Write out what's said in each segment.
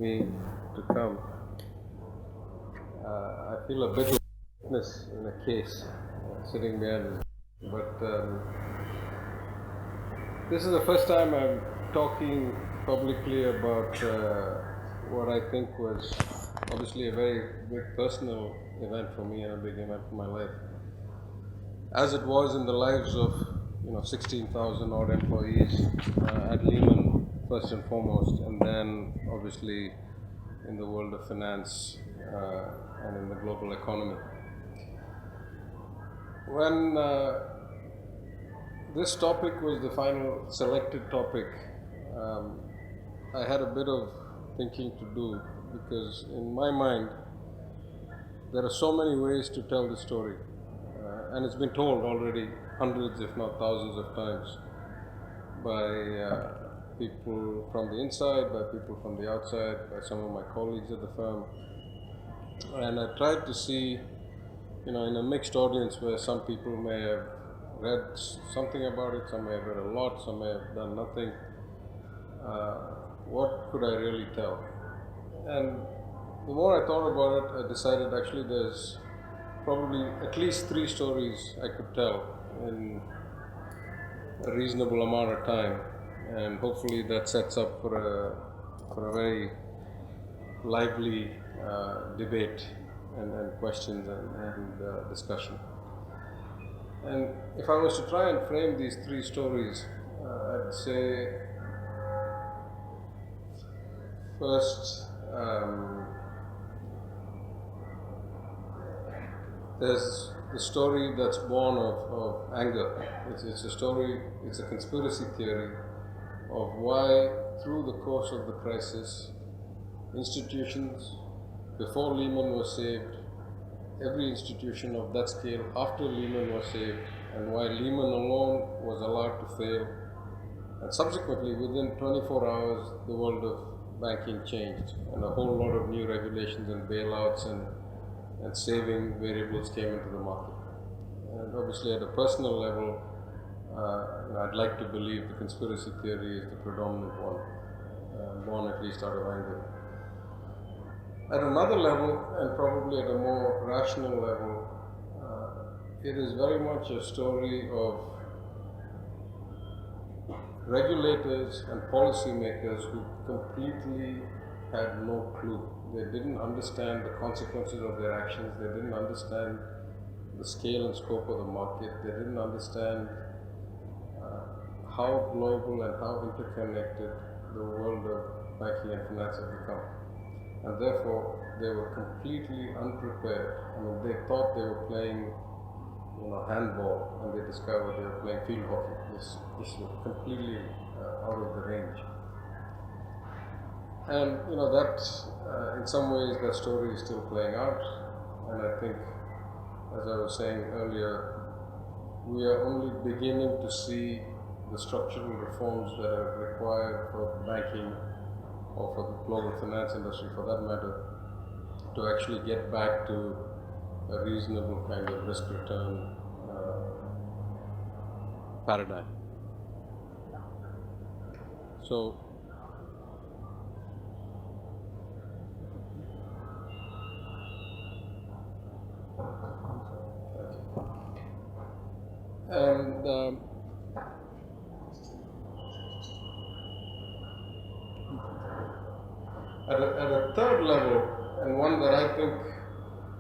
me to come. I feel a bit like a witness in a case, sitting behind this. But this is the first time I'm talking publicly about what I think was obviously a very big personal event for me and a big event for my life, as it was in the lives of 16,000 odd employees at Lehman first and foremost, and then obviously in the world of finance and in the global economy. When this topic was the final selected topic, I had a bit of thinking to do, because in my mind there are so many ways to tell the story, and it's been told already hundreds if not thousands of times by people from the inside, by people from the outside, by some of my colleagues at the firm. And I tried to see, in a mixed audience where some people may have read something about it, some may have read a lot, some may have done nothing, what could I really tell? And the more I thought about it, I decided actually there's probably at least 3 stories I could tell in a reasonable amount of time, and hopefully that sets up for a very lively debate and questions and discussion. And if I was to try and frame these 3 stories, I'd say first, there's the story that's born of anger. It's a story, it's a conspiracy theory of why, through the course of the crisis, institutions before Lehman was saved, every institution of that scale after Lehman was saved, and why Lehman alone was allowed to fail. And subsequently, within 24 hours, the world of banking changed, and a whole lot of new regulations and bailouts and saving variables came into the market. And obviously, at a personal level, I'd like to believe the conspiracy theory is the predominant one, born at least out of anger. At another level, and probably at a more rational level, it is very much a story of regulators and policymakers who completely had no clue. They didn't understand the consequences of their actions. They didn't understand the scale and scope of the market. They didn't understand how global and how interconnected the world of banking and finance had become. And therefore, they were completely unprepared. I mean, they thought they were playing handball, and they discovered they were playing field hockey. This was completely out of the range. And that, in some ways, that story is still playing out. And I think, as I was saying earlier, we are only beginning to see the structural reforms that are required for banking, or for the global finance industry for that matter, to actually get back to a reasonable kind of risk return paradigm. So, and at a third level, and one that I think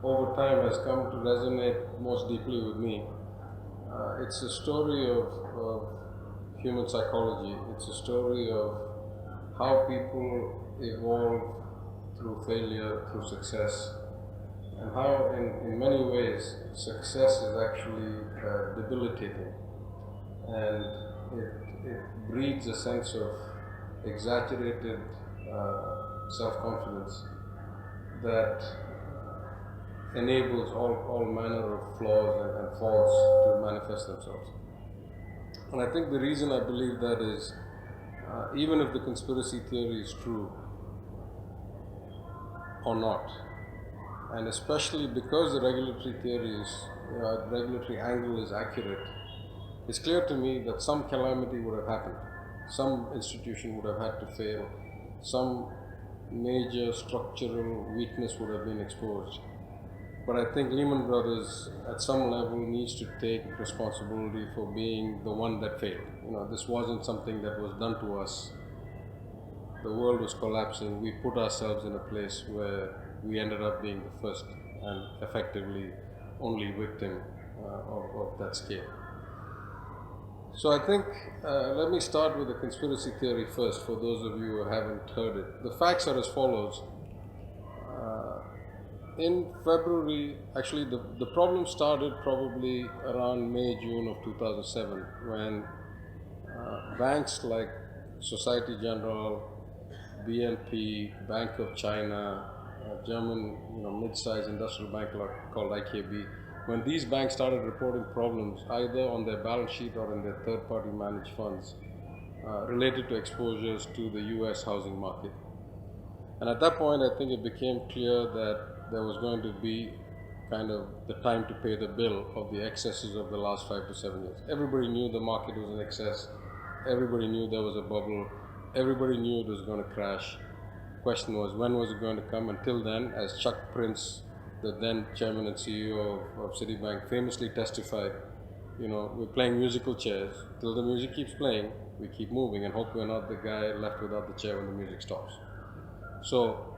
over time has come to resonate most deeply with me, it's a story of human psychology. It's a story of how people evolve through failure, through success, and how in many ways success is actually debilitating, and it breeds a sense of exaggerated self-confidence that enables all manner of flaws and faults to manifest themselves. And I think the reason I believe that is, even if the conspiracy theory is true or not, and especially because the regulatory theory is, regulatory angle is accurate, it's clear to me that some calamity would have happened. Some institution would have had to fail. Some major structural weakness would have been exposed. But I think Lehman Brothers, at some level, needs to take responsibility for being the one that failed. This wasn't something that was done to us. The world was collapsing. We put ourselves in a place where we ended up being the first and effectively only victim of that scale. So I think, let me start with the conspiracy theory first, for those of you who haven't heard it. The facts are as follows. In February, actually the problem started probably around May, June of 2007, when banks like Society General, BNP, Bank of China, German mid-sized industrial bank called IKB, when these banks started reporting problems either on their balance sheet or in their third-party managed funds related to exposures to the US housing market. And at that point, I think it became clear that there was going to be kind of the time to pay the bill of the excesses of the last 5 to 7 years. Everybody knew the market was in excess. Everybody knew there was a bubble. Everybody knew it was going to crash. Question was, when was it going to come? Until then, as Chuck Prince, the then chairman and CEO of Citibank, famously testified, we're playing musical chairs. Till the music keeps playing, we keep moving and hope we're not the guy left without the chair when the music stops. So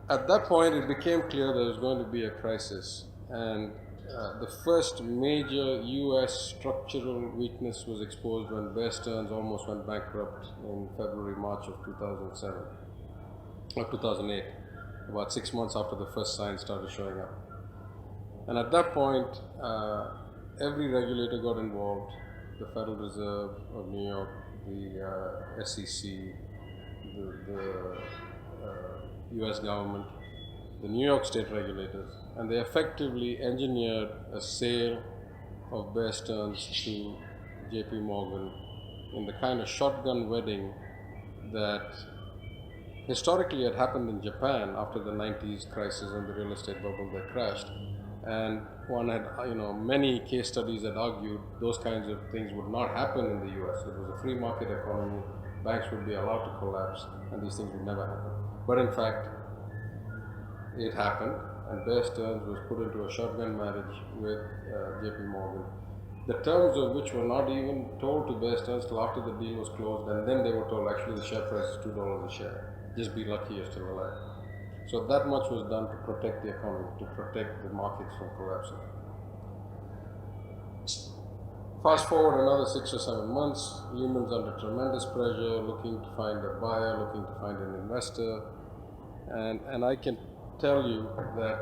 at that point, it became clear there was going to be a crisis, and the first major US structural weakness was exposed when Bear Stearns almost went bankrupt in February, March of 2007, or 2008, about 6 months after the first signs started showing up. And at that point, every regulator got involved: the Federal Reserve of New York, the SEC, the US government, the New York state regulators, and they effectively engineered a sale of Bear Stearns to JP Morgan in the kind of shotgun wedding that historically had happened in Japan after the 90s crisis and the real estate bubble that crashed. And one had, many case studies that argued those kinds of things would not happen in the US. It was a free market economy, banks would be allowed to collapse, and these things would never happen. But in fact, it happened, and Bear Stearns was put into a shotgun marriage with JP Morgan, the terms of which were not even told to Bear Stearns till after the deal was closed, and then they were told, actually the share price is $2 a share. Just be lucky you're still alive. So that much was done to protect the economy, to protect the markets from collapsing. Fast forward another 6 or 7 months, Lehman's under tremendous pressure, looking to find a buyer, looking to find an investor. And I can tell you that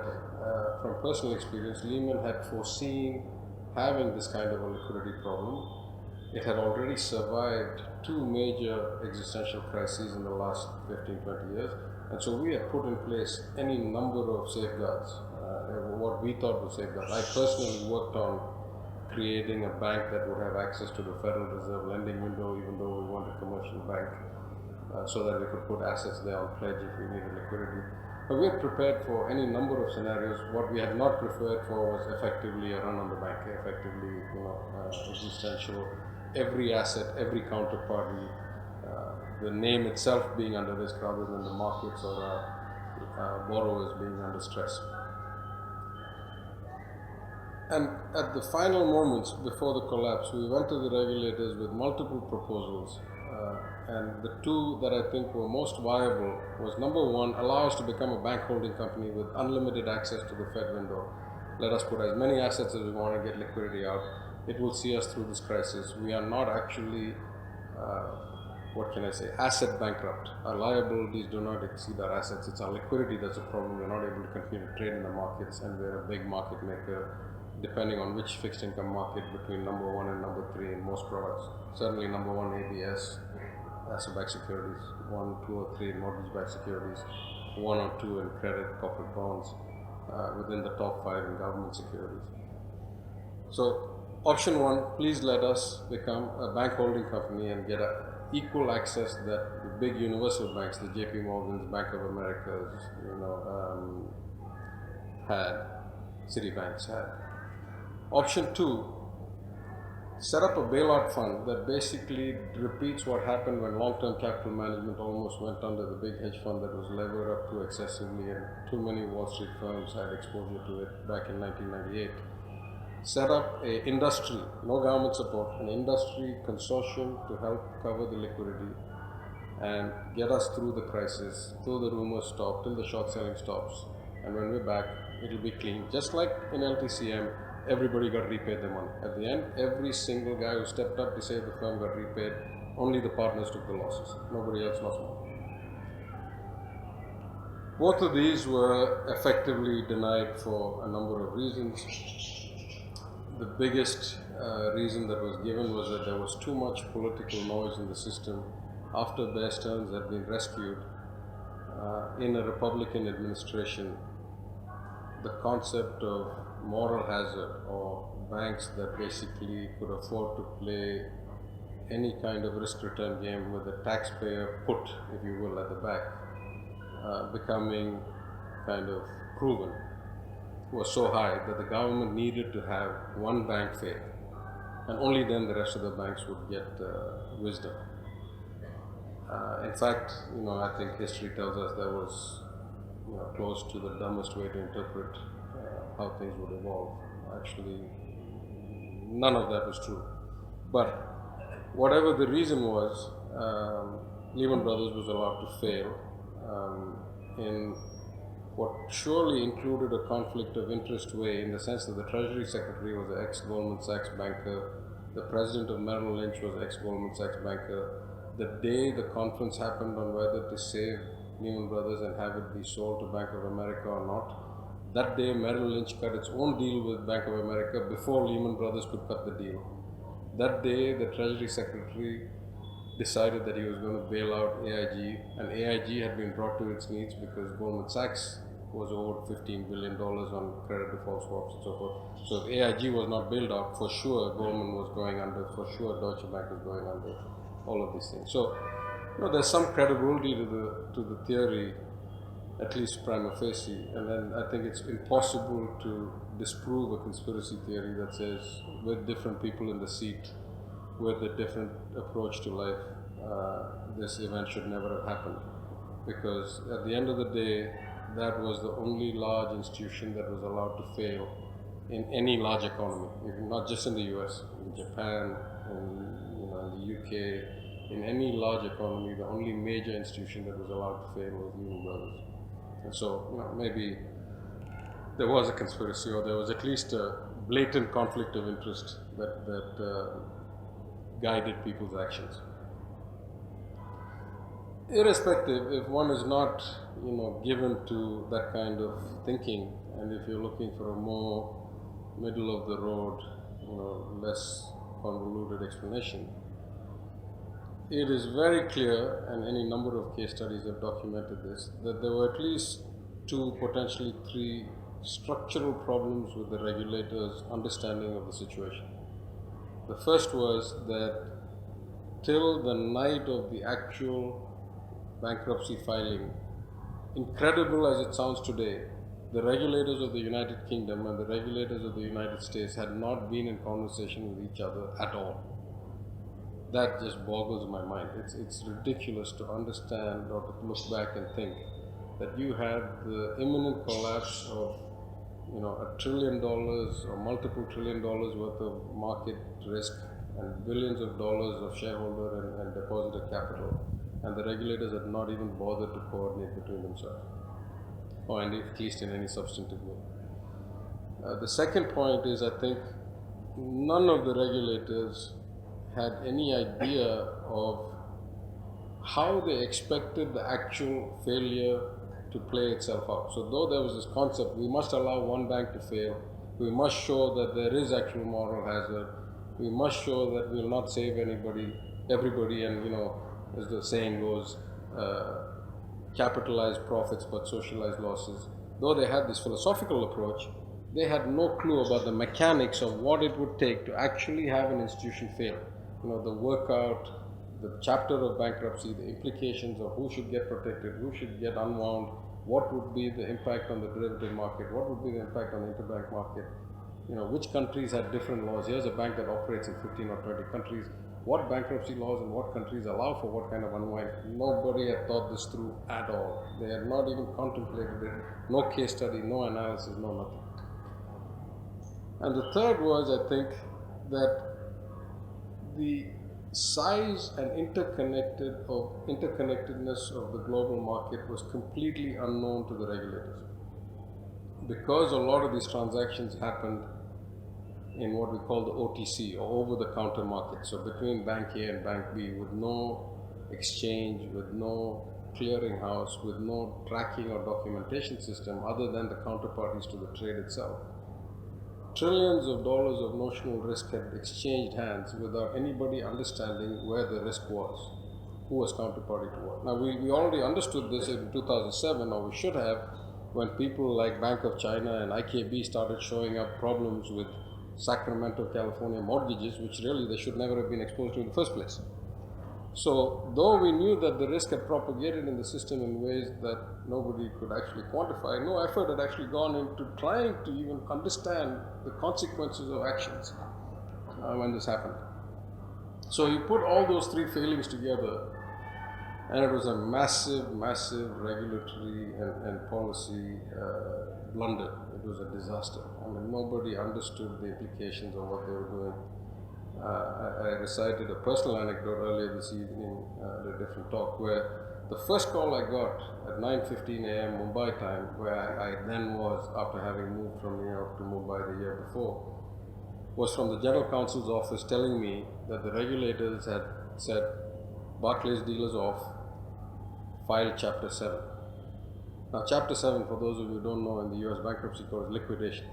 from personal experience, Lehman had foreseen having this kind of a liquidity problem. It had already survived 2 major existential crises in the last 15-20 years. And so we had put in place any number of safeguards, what we thought were safeguards. I personally worked on creating a bank that would have access to the Federal Reserve lending window, even though we wanted a commercial bank, so that we could put assets there on pledge if we needed liquidity. But we had prepared for any number of scenarios. What we had not prepared for was effectively a run on the bank, effectively existential, every asset, every counterparty, the name itself being under risk rather than the markets or borrowers being under stress. And at the final moments before the collapse, we went to the regulators with multiple proposals. And the 2 that I think were most viable was, number 1, allow us to become a bank holding company with unlimited access to the Fed window. Let us put as many assets as we want to get liquidity out. It will see us through this crisis. We are not actually, asset bankrupt. Our liabilities do not exceed our assets. It's our liquidity that's a problem. We're not able to continue to trade in the markets, and we're a big market maker, depending on which fixed income market, between number 1 and number 3 in most products. Certainly number 1 ABS, asset-backed securities, 1, 2, or 3 in mortgage-backed securities, 1 or 2 in credit, corporate bonds, within the top 5 in government securities. So option 1, please let us become a bank holding company and get equal access that the big universal banks, the JP Morgans, Bank of Americas, had, Citibanks had. Option 2, set up a bailout fund that basically repeats what happened when long-term capital management almost went under the big hedge fund that was levered up too excessively, and too many Wall Street firms had exposure to it back in 1998. Set up a industry, no government support, an industry consortium to help cover the liquidity and get us through the crisis, till the rumors stop, till the short selling stops. And when we're back, it'll be clean. Just like in LTCM, everybody got repaid their money. At the end, every single guy who stepped up to save the firm got repaid. Only the partners took the losses. Nobody else lost money. Both of these were effectively denied for a number of reasons. The biggest reason that was given was that there was too much political noise in the system after Bear Stearns had been rescued in a Republican administration. The concept of moral hazard, or banks that basically could afford to play any kind of risk return game with the taxpayer put, if you will, at the back, becoming kind of proven, was so high that the government needed to have one bank fail, and only then the rest of the banks would get wisdom. In fact, I think history tells us there was close to the dumbest way to interpret how things would evolve. Actually, none of that was true. But whatever the reason was, Lehman Brothers was allowed to fail in what surely included a conflict of interest way, in the sense that the Treasury Secretary was an ex-Goldman Sachs banker, the President of Merrill Lynch was an ex-Goldman Sachs banker. The day the conference happened on whether to save Lehman Brothers and have it be sold to Bank of America or not, that day Merrill Lynch cut its own deal with Bank of America before Lehman Brothers could cut the deal. That day the Treasury Secretary decided that he was going to bail out AIG, and AIG had been brought to its knees because Goldman Sachs was owed $15 billion on credit default swaps and so forth. So if AIG was not bailed out, for sure Goldman was going under, for sure Deutsche Bank was going under, all of these things. So there's some credibility to the theory, at least prima facie, and then I think it's impossible to disprove a conspiracy theory that says, with different people in the seat, with a different approach to life, this event should never have happened. Because at the end of the day, that was the only large institution that was allowed to fail in any large economy, not just in the US, in Japan, in the UK. In any large economy, the only major institution that was allowed to fail was Lehman Brothers. And so, maybe there was a conspiracy, or there was at least a blatant conflict of interest that guided people's actions. Irrespective, if one is not, given to that kind of thinking, and if you're looking for a more middle of the road, less convoluted explanation, it is very clear, and any number of case studies have documented this, that there were at least 2, potentially 3 structural problems with the regulator's understanding of the situation. The first was that till the night of the actual bankruptcy filing, incredible as it sounds today, the regulators of the United Kingdom and the regulators of the United States had not been in conversation with each other at all. That just boggles my mind. It's ridiculous to understand or to look back and think that you had the imminent collapse of $1 trillion or multiple $1 trillion worth of market risk and billions of dollars of shareholder and depositor capital, and the regulators had not even bothered to coordinate between themselves, or at least in any substantive way. The second point is, I think none of the regulators had any idea of how they expected the actual failure to play itself out. So though there was this concept, we must allow one bank to fail, we must show that there is actual moral hazard, we must show that we will not save everybody, and as the saying goes, capitalize profits but socialize losses. Though they had this philosophical approach, they had no clue about the mechanics of what it would take to actually have an institution fail. The workout, the chapter of bankruptcy, the implications of who should get protected, who should get unwound, what would be the impact on the derivative market, what would be the impact on the interbank market. which countries had different laws. Here's a bank that operates in 15 or 20 countries. What bankruptcy laws in what countries allow for what kind of unwind? Nobody had thought this through at all. They had not even contemplated it. No case study, no analysis, no nothing. And the third was, I think, that the size and interconnectedness of the global market was completely unknown to the regulators. Because a lot of these transactions happened in what we call the OTC, or over-the-counter market, so between Bank A and Bank B, with no exchange, with no clearinghouse, with no tracking or documentation system other than the counterparties to the trade itself. Trillions of dollars of notional risk had exchanged hands without anybody understanding where the risk was, who was counterparty to what. Now, we already understood this in 2007, or we should have, when people like Bank of China and IKB started showing up problems with Sacramento, California mortgages, which really they should never have been exposed to in the first place. So, though we knew that the risk had propagated in the system in ways that nobody could actually quantify, no effort had actually gone into trying to even understand the consequences of actions when this happened. So you put all those three failings together, and it was a massive, massive regulatory and policy blunder. It was a disaster. I mean, nobody understood the implications of what they were doing. I recited a personal anecdote earlier this evening at a different talk, where the first call I got at 9:15 a.m. Mumbai time, where I then was after having moved from New York to Mumbai the year before, was from the General Counsel's office telling me that the regulators had said, Barclays dealers off, file Chapter 7. Now, Chapter 7, for those of you who don't know, in the US bankruptcy code is liquidation.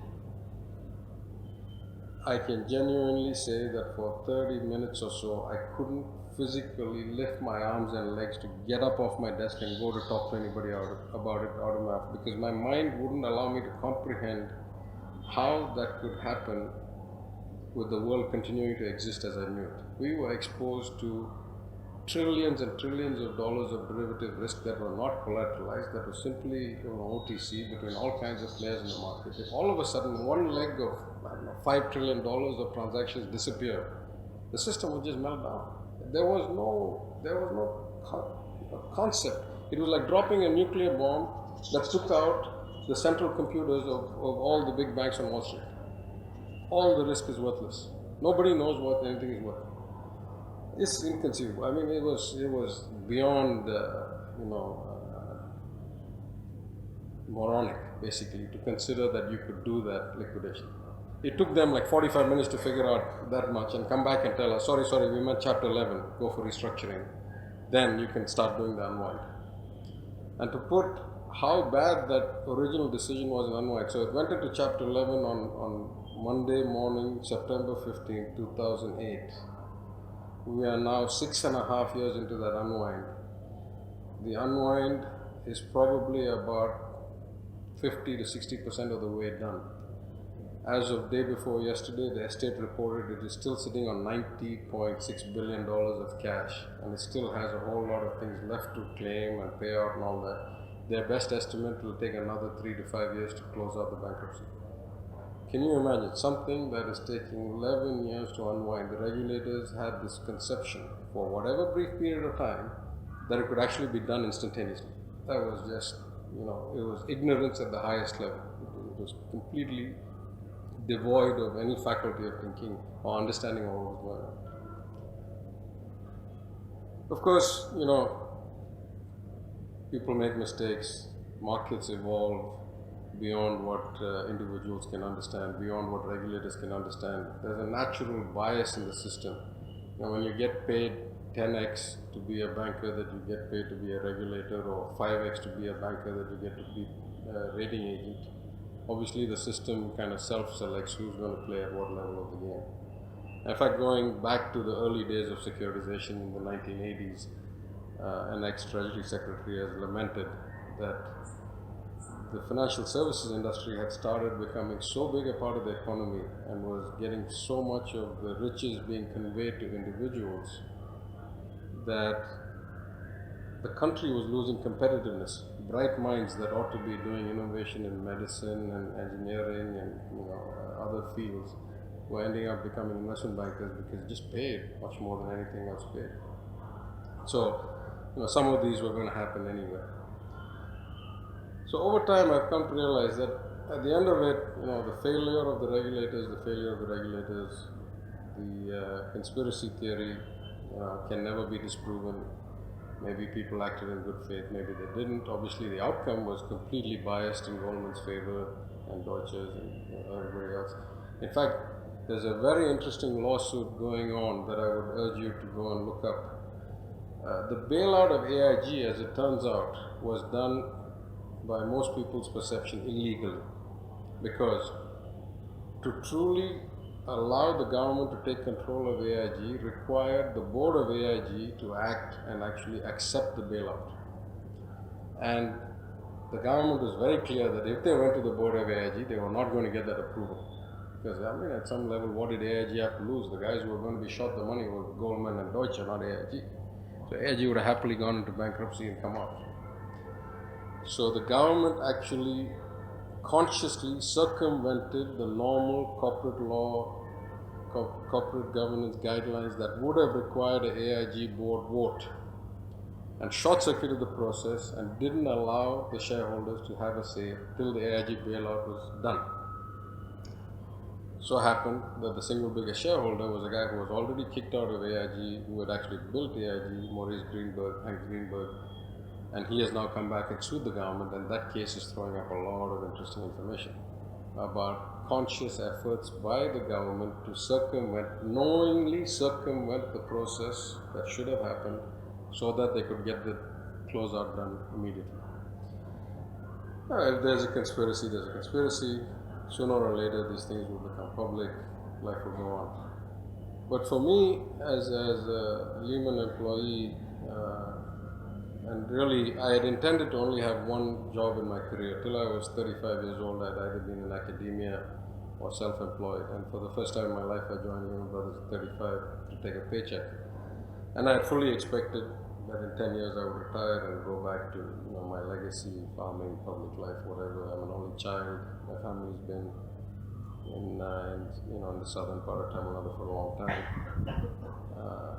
I can genuinely say that for 30 minutes or so, I couldn't physically lift my arms and legs to get up off my desk and go to talk to anybody about it out of my office, because my mind wouldn't allow me to comprehend how that could happen with the world continuing to exist as I knew it. We were exposed to trillions and trillions of dollars of derivative risk that were not collateralized, that was simply OTC between all kinds of players in the market. If all of a sudden one leg of $5 trillion of transactions disappear, the system would just melt down. There was no concept. It was like dropping a nuclear bomb that took out the central computers of all the big banks on Wall Street. All the risk is worthless. Nobody knows what anything is worth. It's inconceivable. I mean, it was beyond, moronic, basically, to consider that you could do that liquidation. It took them like 45 minutes to figure out that much and come back and tell us, sorry, we meant Chapter 11, go for restructuring. Then you can start doing the unwind. And to put how bad that original decision was in unwind, so it went into Chapter 11 on Monday morning, September 15, 2008. We are now 6.5 years into that unwind. The unwind is probably about 50 to 60% of the way done. As of day before yesterday, the estate reported it is still sitting on $90.6 billion of cash, and it still has a whole lot of things left to claim and pay out and all that. Their best estimate will take another 3 to 5 years to close out the bankruptcy. Can you imagine something that is taking 11 years to unwind? The regulators had this conception for whatever brief period of time that it could actually be done instantaneously. That was just, it was ignorance at the highest level. It was completely devoid of any faculty of thinking or understanding of what was going on. Of course, people make mistakes, markets evolve beyond what individuals can understand, beyond what regulators can understand. There's a natural bias in the system. When you get paid 10x to be a banker that you get paid to be a regulator, or 5x to be a banker that you get to be a rating agent, obviously the system kind of self-selects who's going to play at what level of the game. In fact, going back to the early days of securitization in the 1980s, an ex-Treasury Secretary has lamented that the financial services industry had started becoming so big a part of the economy and was getting so much of the riches being conveyed to individuals that the country was losing competitiveness. Bright minds that ought to be doing innovation in medicine and engineering and other fields were ending up becoming investment bankers because it just paid much more than anything else paid. So, some of these were going to happen anyway. So over time, I've come to realize that at the end of it, the failure of the regulators, the conspiracy theory can never be disproven. Maybe people acted in good faith, maybe they didn't. Obviously, the outcome was completely biased in Goldman's favor and Deutsche's and everybody else. In fact, there's a very interesting lawsuit going on that I would urge you to go and look up. The bailout of AIG, as it turns out, was done by most people's perception illegally, because to truly allow the government to take control of AIG required the board of AIG to act and actually accept the bailout. And the government was very clear that if they went to the board of AIG, they were not going to get that approval. Because, at some level, what did AIG have to lose? The guys who were going to be short the money were Goldman and Deutsche, not AIG. So AIG would have happily gone into bankruptcy and come out. So the government actually consciously circumvented the normal corporate law, corporate governance guidelines that would have required an AIG board vote, and short-circuited the process and didn't allow the shareholders to have a say till the AIG bailout was done. So happened that the single biggest shareholder was a guy who was already kicked out of AIG, who had actually built AIG, Hank Greenberg, and he has now come back and sued the government, and that case is throwing up a lot of interesting information about conscious efforts by the government to knowingly circumvent the process that should have happened so that they could get the closeout done immediately. If there's a conspiracy, there's a conspiracy. Sooner or later, these things will become public, life will go on. But for me, as a Lehman employee, and really, I had intended to only have one job in my career. Till I was 35 years old, I'd either been in academia or self-employed. And for the first time in my life, I joined Lehman Brothers at 35 to take a paycheck. And I had fully expected that in 10 years I would retire and go back to my legacy, farming, public life, whatever. I'm an only child. My family's been in the southern part of Tamil Nadu for a long time.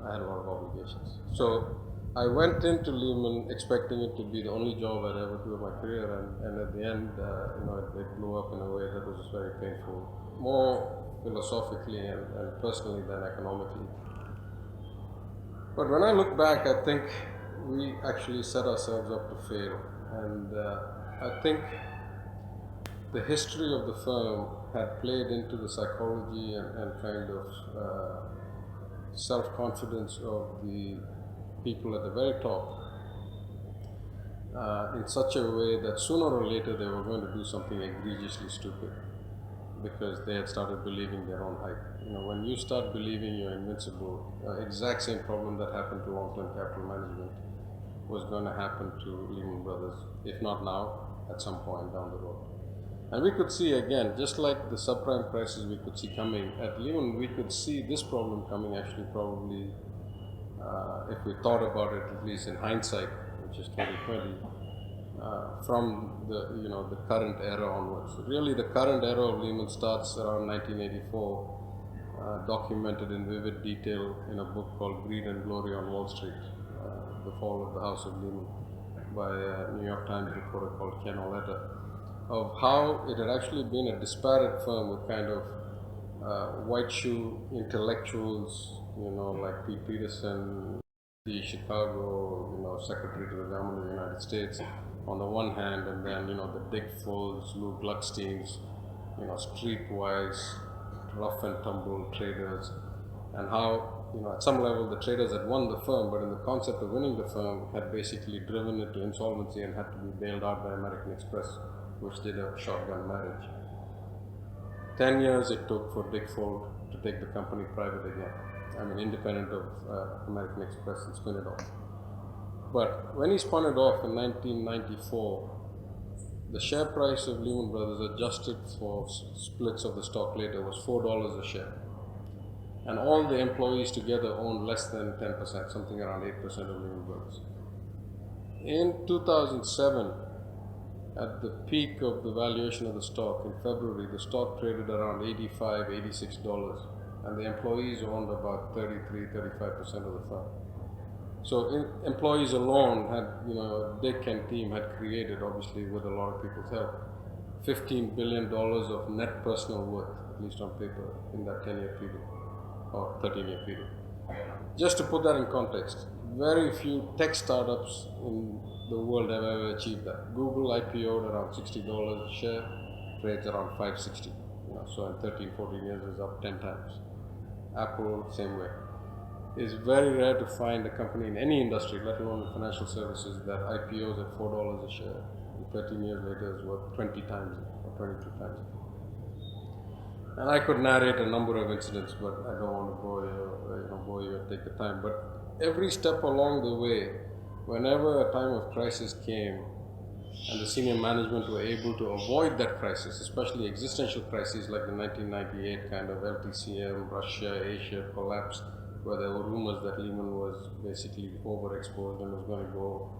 I had a lot of obligations. So I went into Lehman expecting it to be the only job I'd ever do in my career, and at the end, it blew up in a way that was very painful, more philosophically and personally than economically. But when I look back, I think we actually set ourselves up to fail, and I think the history of the firm had played into the psychology and kind of self-confidence of the people at the very top in such a way that sooner or later they were going to do something egregiously stupid because they had started believing their own hype. When you start believing you're invincible, exact same problem that happened to long-term capital management was going to happen to Lehman Brothers, if not now, at some point down the road. And we could see again, just like the subprime crisis we could see coming, at Lehman we could see this problem coming actually probably if we thought about it, at least in hindsight, which is 2020, from the current era onwards. Really, the current era of Lehman starts around 1984, documented in vivid detail in a book called Greed and Glory on Wall Street, The Fall of the House of Lehman, by a New York Times reporter called Ken Oleta, of how it had actually been a disparate firm with kind of white shoe intellectuals, like Pete Peterson, the Chicago, secretary to the government of the United States, on the one hand, and then, the Dick Folds, Lou Glucksteins, streetwise, rough and tumble traders, and how, at some level the traders had won the firm, but in the concept of winning the firm had basically driven it to insolvency and had to be bailed out by American Express, which did a shotgun marriage. 10 years it took for Dick Fold to take the company private again. Independent of American Express, and spin it off. But when he spun it off in 1994, the share price of Lehman Brothers, adjusted for splits of the stock later, was $4 a share. And all the employees together owned less than 10%, something around 8% of Lehman Brothers. In 2007, at the peak of the valuation of the stock in February, the stock traded around $85, $86, and the employees owned about 33-35% of the firm. So employees alone had, Dick and team had created, obviously with a lot of people's help, $15 billion of net personal worth, at least on paper, in that 10-year period or 13-year period. Just to put that in context, very few tech startups in the world have ever achieved that. Google IPO'd around $60 a share, trades around $560. So in 13, 14 years is up 10 times. Apple, same way. It's very rare to find a company in any industry, let alone in financial services, that IPOs at $4 a share. And 13 years later is worth 20 times or 22 times. And I could narrate a number of incidents, but I don't want to bore you and take the time. But every step along the way, whenever a time of crisis came, and the senior management were able to avoid that crisis, especially existential crises like the 1998 kind of LTCM, Russia, Asia collapse, where there were rumors that Lehman was basically overexposed and was going to go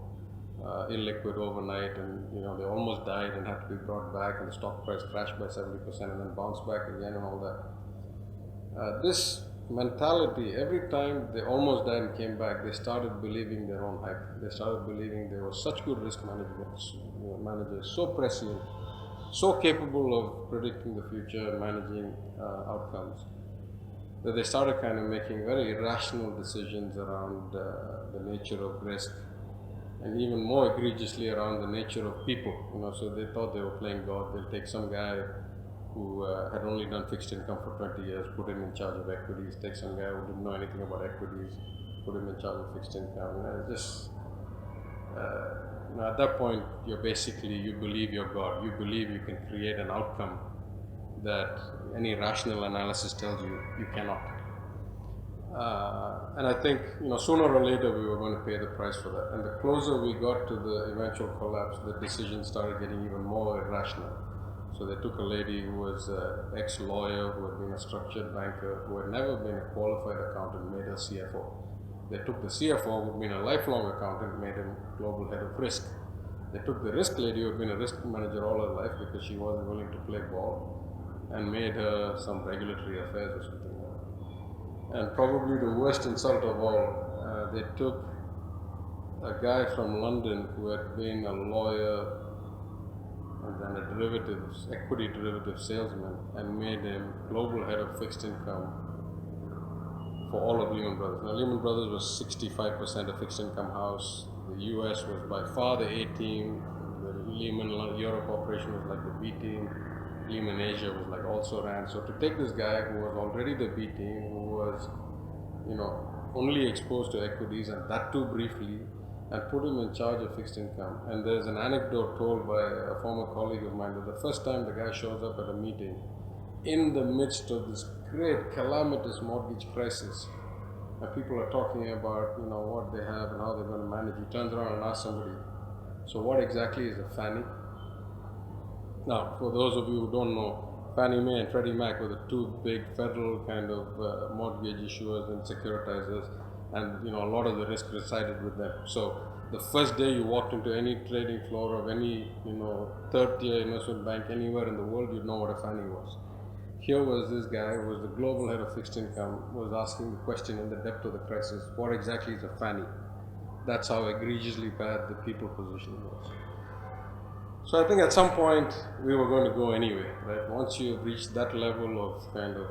illiquid overnight, and they almost died and had to be brought back, and the stock price crashed by 70% and then bounced back again and all that. This mentality, every time they almost died and came back, they started believing their own hype. They started believing they were such good risk managers, so prescient, so capable of predicting the future and managing outcomes, that they started kind of making very irrational decisions around the nature of risk, and even more egregiously around the nature of people. So they thought they were playing God. They'll take some guy who had only done fixed income for 20 years, put him in charge of equities, take some guy who didn't know anything about equities, put him in charge of fixed income. At that point, you believe you're God. You believe you can create an outcome that any rational analysis tells you you cannot. And I think, sooner or later we were going to pay the price for that. And the closer we got to the eventual collapse, the decisions started getting even more irrational. So they took a lady who was an ex-lawyer, who had been a structured banker, who had never been a qualified accountant, made her CFO. They took the CFO, who had been a lifelong accountant, made him global head of risk. They took the risk lady, who had been a risk manager all her life because she wasn't willing to play ball, and made her some regulatory affairs or something. And probably the worst insult of all, they took a guy from London who had been a lawyer and then a equity derivative salesman, and made him global head of fixed income for all of Lehman Brothers. Now, Lehman Brothers was 65% a fixed income house. The US was by far the A team. The Lehman Europe operation was like the B team. Lehman Asia was like also ran. So to take this guy who was already the B team, who was, only exposed to equities, and that too briefly, and put him in charge of fixed income. And there's an anecdote told by a former colleague of mine that the first time the guy shows up at a meeting in the midst of this great calamitous mortgage crisis, and people are talking about, what they have and how they're going to manage, he turns around and asks somebody, so what exactly is a Fannie? Now, for those of you who don't know, Fannie Mae and Freddie Mac were the two big federal kind of mortgage issuers and securitizers, and a lot of the risk resided with them. So the first day you walked into any trading floor of any third-tier investment bank anywhere in the world, you'd know what a Fannie was. Here was this guy who was the global head of fixed income, was asking the question in the depth of the crisis, what exactly is a Fannie? That's how egregiously bad the people position was. So I think at some point we were going to go anyway, right? Once you have reached that level of kind of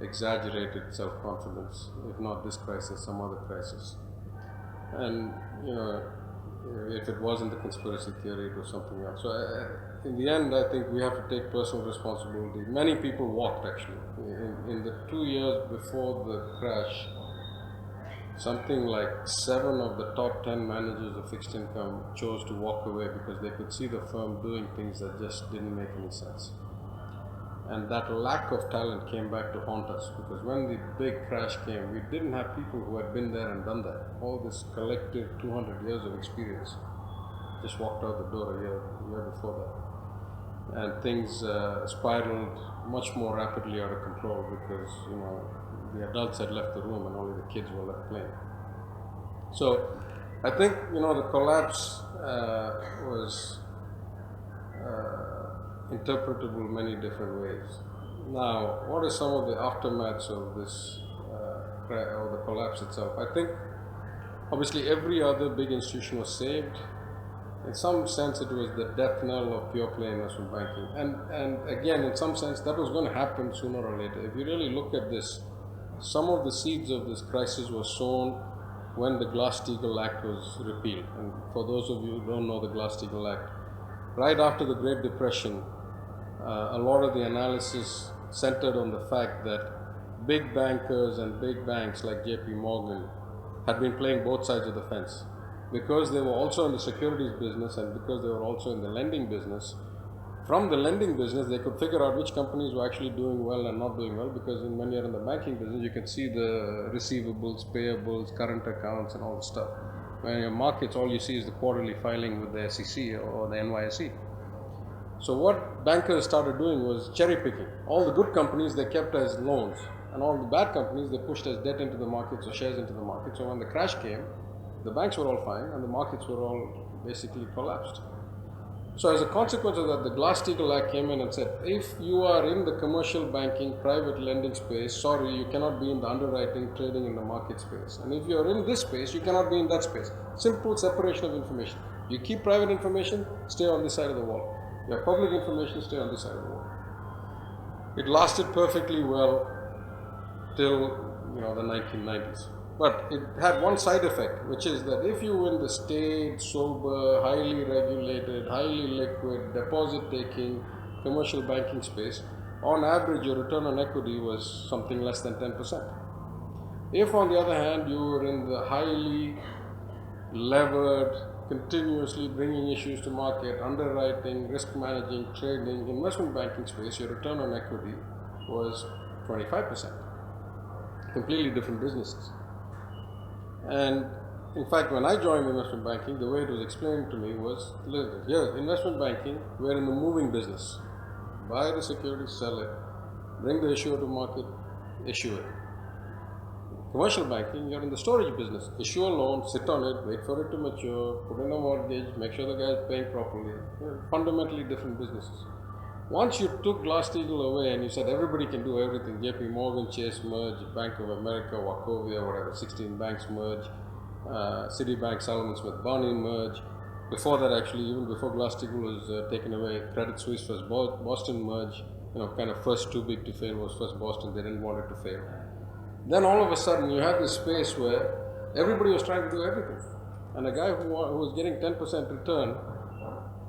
exaggerated self-confidence, if not this crisis, some other crisis. And, if it wasn't the conspiracy theory, it was something else. So in the end, I think we have to take personal responsibility. Many people walked, actually. In the 2 years before the crash, something like 7 of the top 10 managers of fixed income chose to walk away because they could see the firm doing things that just didn't make any sense. And that lack of talent came back to haunt us, because when the big crash came, we didn't have people who had been there and done that. All this collective 200 years of experience just walked out the door a year before that. And things spiraled much more rapidly out of control because, the adults had left the room and only the kids were left playing. So I think, the collapse was interpretable many different ways. Now, what are some of the aftermaths of this, or the collapse itself? I think, obviously, every other big institution was saved. In some sense, it was the death knell of pure play investment banking. And again, in some sense, that was going to happen sooner or later. If you really look at this, some of the seeds of this crisis were sown when the Glass-Steagall Act was repealed. And for those of you who don't know the Glass-Steagall Act, right after the Great Depression, a lot of the analysis centered on the fact that big bankers and big banks like JP Morgan had been playing both sides of the fence. Because they were also in the securities business and because they were also in the lending business, from the lending business they could figure out which companies were actually doing well and not doing well, because when you're in the banking business you can see the receivables, payables, current accounts and all the stuff. When in your markets, all you see is the quarterly filing with the SEC or the NYSE. So what bankers started doing was cherry picking. All the good companies they kept as loans, and all the bad companies they pushed as debt into the markets or shares into the market. So when the crash came, the banks were all fine and the markets were all basically collapsed. So as a consequence of that, the Glass-Steagall Act came in and said, if you are in the commercial banking, private lending space, sorry, you cannot be in the underwriting, trading in the market space. And if you're in this space, you cannot be in that space. Simple separation of information. You keep private information, stay on this side of the wall. You have public information, stay on this side of the wall. It lasted perfectly well till the 1990s. But it had one side effect, which is that if you were in the staid, sober, highly regulated, highly liquid, deposit-taking, commercial banking space, on average your return on equity was something less than 10%. If on the other hand you were in the highly levered, continuously bringing issues to market, underwriting, risk managing, trading, investment banking space, your return on equity was 25%. Completely different businesses. And in fact, when I joined investment banking, the way it was explained to me was, look, here, investment banking, we're in the moving business. Buy the security, sell it, bring the issuer to market, issue it. Commercial banking, you're in the storage business. Issue a loan, sit on it, wait for it to mature, put in a mortgage, make sure the guy is paying properly. Fundamentally different businesses. Once you took Glass-Steagall away and you said everybody can do everything, JP Morgan, Chase merge, Bank of America, Wachovia, whatever, 16 banks merge, Citibank, Salomon Smith Barney merge. Before that, actually, even before Glass-Steagall was taken away, Credit Suisse First Boston merge, kind of first too big to fail was First Boston, they didn't want it to fail. Then all of a sudden you had this space where everybody was trying to do everything. And a guy who was getting 10% return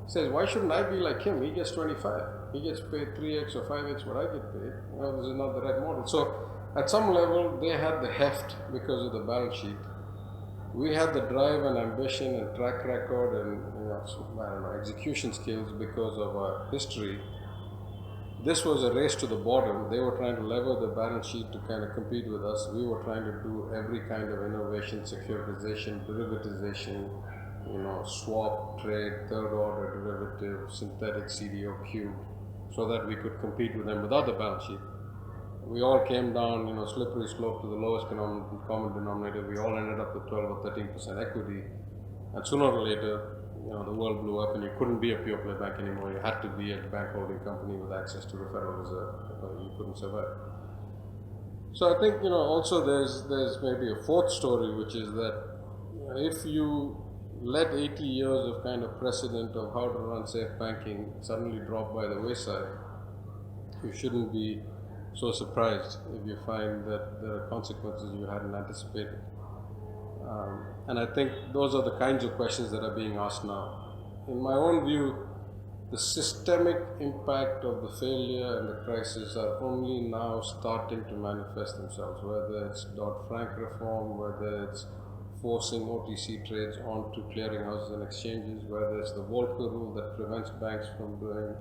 says, why shouldn't I be like him? He gets 25. He gets paid 3x or 5x what I get paid. This is not the right model. So at some level, they had the heft because of the balance sheet. We had the drive and ambition and track record and execution skills because of our history. This was a race to the bottom. They were trying to lever the balance sheet to kind of compete with us. We were trying to do every kind of innovation, securitization, derivatization, swap, trade, third order derivative, synthetic CDO cube, so that we could compete with them without the balance sheet. We all came down, slippery slope to the lowest common denominator. We all ended up with 12 or 13% equity. And sooner or later, the world blew up and you couldn't be a pure play bank anymore. You had to be a bank holding company with access to the Federal Reserve. You couldn't survive. So I think, also there's maybe a fourth story, which is that if you let 80 years of kind of precedent of how to run safe banking suddenly drop by the wayside, you shouldn't be so surprised if you find that there are consequences you hadn't anticipated. And I think those are the kinds of questions that are being asked now. In my own view, the systemic impact of the failure and the crisis are only now starting to manifest themselves, whether it's Dodd-Frank reform, whether it's forcing OTC trades onto clearinghouses and exchanges, whether it's the Volcker rule that prevents banks from doing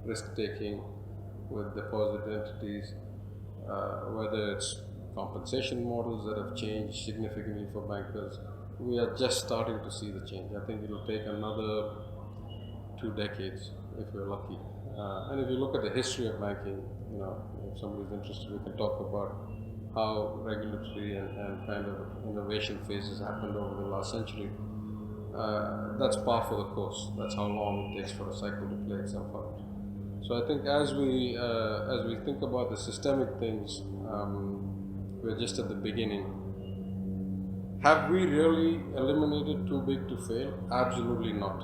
risk-taking with deposit entities, whether it's compensation models that have changed significantly for bankers. We are just starting to see the change. I think it will take another 2 decades if we're lucky. And if you look at the history of banking, if somebody's interested, we can talk about how regulatory and kind of innovation phases happened over the last century. that's par for the course. That's how long it takes for a cycle to play itself out. So I think as we think about the systemic things, we're just at the beginning. Have we really eliminated too big to fail? Absolutely not.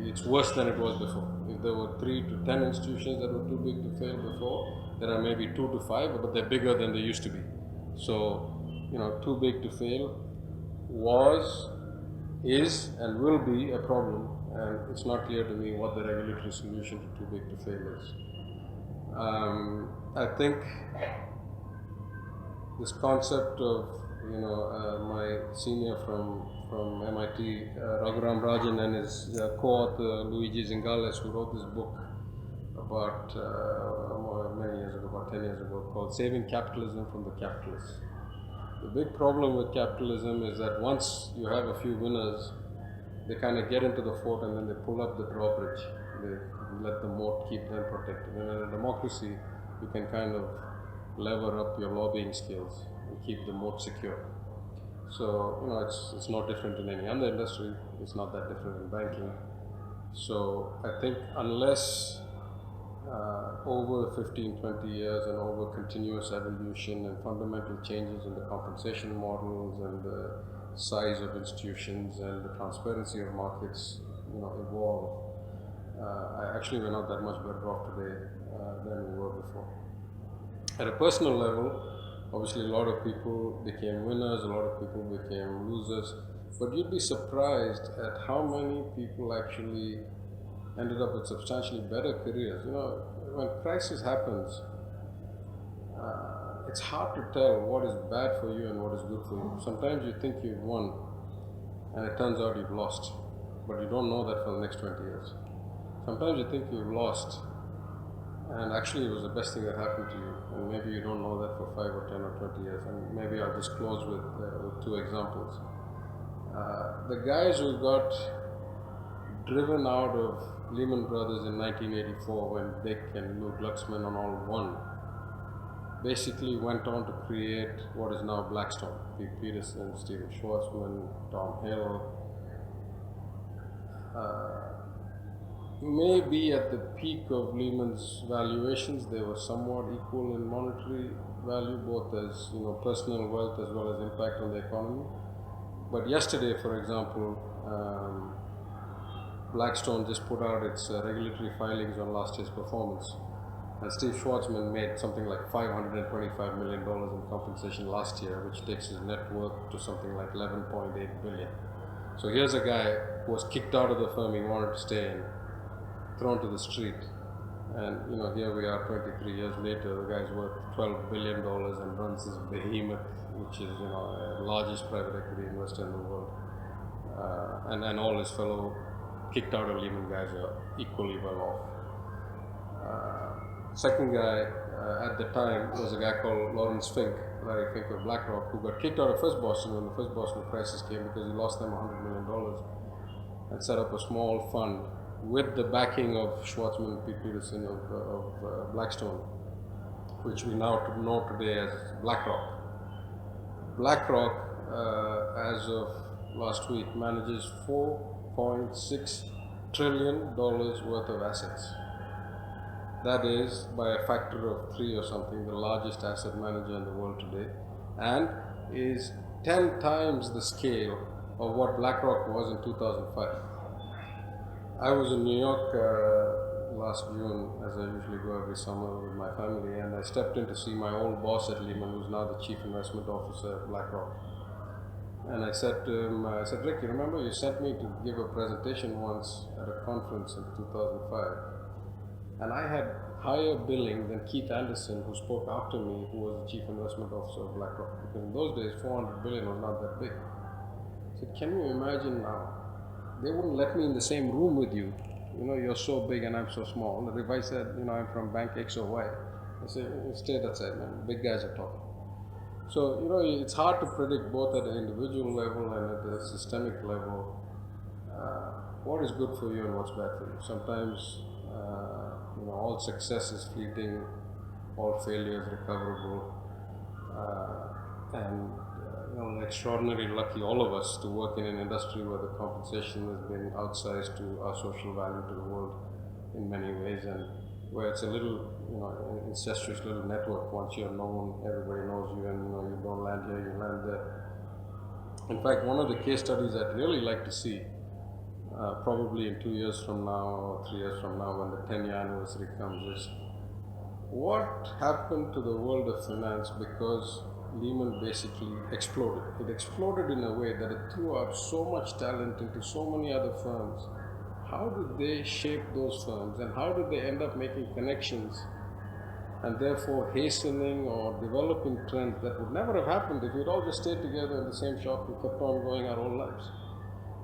It's worse than it was before. If there were 3 to 10 institutions that were too big to fail before, there are maybe 2 to 5, but they're bigger than they used to be. So, too big to fail was, is, and will be a problem, and it's not clear to me what the regulatory solution to too big to fail is. I think this concept of my senior from MIT, Raghuram Rajan, and his co-author Luigi Zingales, who wrote this book about many years ago, about 10 years ago, called Saving Capitalism from the Capitalists. The big problem with capitalism is that once you have a few winners, they kind of get into the fort and then they pull up the drawbridge. They let the moat keep them protected. And in a democracy, you can kind of lever up your lobbying skills and keep the moat secure. So, it's no different in any other industry. It's not that different in banking. So I think unless over 15, 20 years and over continuous evolution and fundamental changes in the compensation models and the size of institutions and the transparency of markets, evolve, we're not that much better off today than we were before. At a personal level, obviously a lot of people became winners, a lot of people became losers, but you'd be surprised at how many people actually ended up with substantially better careers. When crisis happens, it's hard to tell what is bad for you and what is good for you. Sometimes you think you've won and it turns out you've lost, but you don't know that for the next 20 years. Sometimes you think you've lost and actually it was the best thing that happened to you, and maybe you don't know that for 5 or 10 or 20 years. And maybe I'll just close with 2 examples. The guys who got driven out of Lehman Brothers in 1984 when Dick and Lou Glucksman and all won, basically went on to create what is now Blackstone. Pete Peterson, Stephen Schwarzman, Tom Hill. Maybe at the peak of Lehman's valuations, they were somewhat equal in monetary value, both as personal wealth as well as impact on the economy. But yesterday, for example, Blackstone just put out its regulatory filings on last year's performance, and Steve Schwarzman made something like $525 million in compensation last year, which takes his net worth to something like $11.8 billion. So here's a guy who was kicked out of the firm he wanted to stay in, thrown to the street, and here we are 23 years later, the guy's worth $12 billion and runs this behemoth, which is the largest private equity investor in the world, and all his fellow kicked out of Lehman guys are equally well off. Second guy at the time was a guy called Lawrence Fink, Larry Fink of BlackRock, who got kicked out of First Boston when the First Boston crisis came because he lost them $100 million, and set up a small fund with the backing of Schwarzman and Pete Peterson of Blackstone, which we now know today as BlackRock. BlackRock, as of last week, manages $4.6 trillion worth of assets. That is, by a factor of 3 or something, the largest asset manager in the world today, and is 10 times the scale of what BlackRock was in 2005. I was in New York last June, as I usually go every summer with my family, and I stepped in to see my old boss at Lehman, who's now the chief investment officer at BlackRock. And I said to him, Rick, you remember you sent me to give a presentation once at a conference in 2005, and I had higher billing than Keith Anderson, who spoke after me, who was the chief investment officer of BlackRock, because in those days 400 billion was not that big. I said, can you imagine now? They wouldn't let me in the same room with you. You're so big and I'm so small. And if I said, I'm from bank X or Y, I say, stay that side, man. Big guys are talking. So, it's hard to predict both at an individual level and at a systemic level what is good for you and what's bad for you. Sometimes, all success is fleeting, all failure is recoverable, and extraordinarily lucky, all of us, to work in an industry where the compensation has been outsized to our social value to the world in many ways, and where it's a little, incestuous little network. Once you're known, everybody knows you, and you don't land here, you land there. In fact, one of the case studies I'd really like to see, probably in 2 years from now or 3 years from now, when the 10-year anniversary comes, is what happened to the world of finance because Lehman basically exploded. It exploded in a way that it threw out so much talent into so many other firms. How did they shape those firms, and how did they end up making connections and therefore hastening or developing trends that would never have happened if we'd all just stayed together in the same shop and kept on going our whole lives?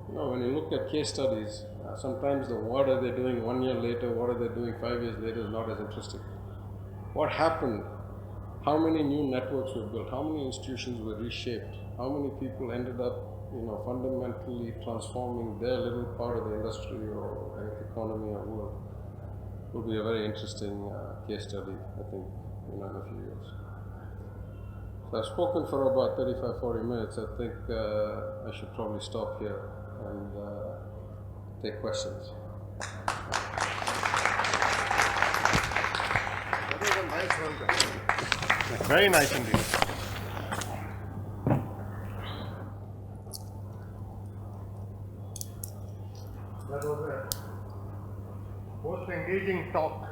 When you look at case studies, sometimes the what are they doing 1 year later, what are they doing 5 years later is not as interesting. What happened? How many new networks were built? How many institutions were reshaped? How many people ended up, fundamentally transforming their little part of the industry or economy or world? Will be a very interesting case study, I think, in a few years. So I've spoken for about 35-40 minutes. I think I should probably stop here and take questions. That was a nice one. Very nice indeed. That was a most engaging talk.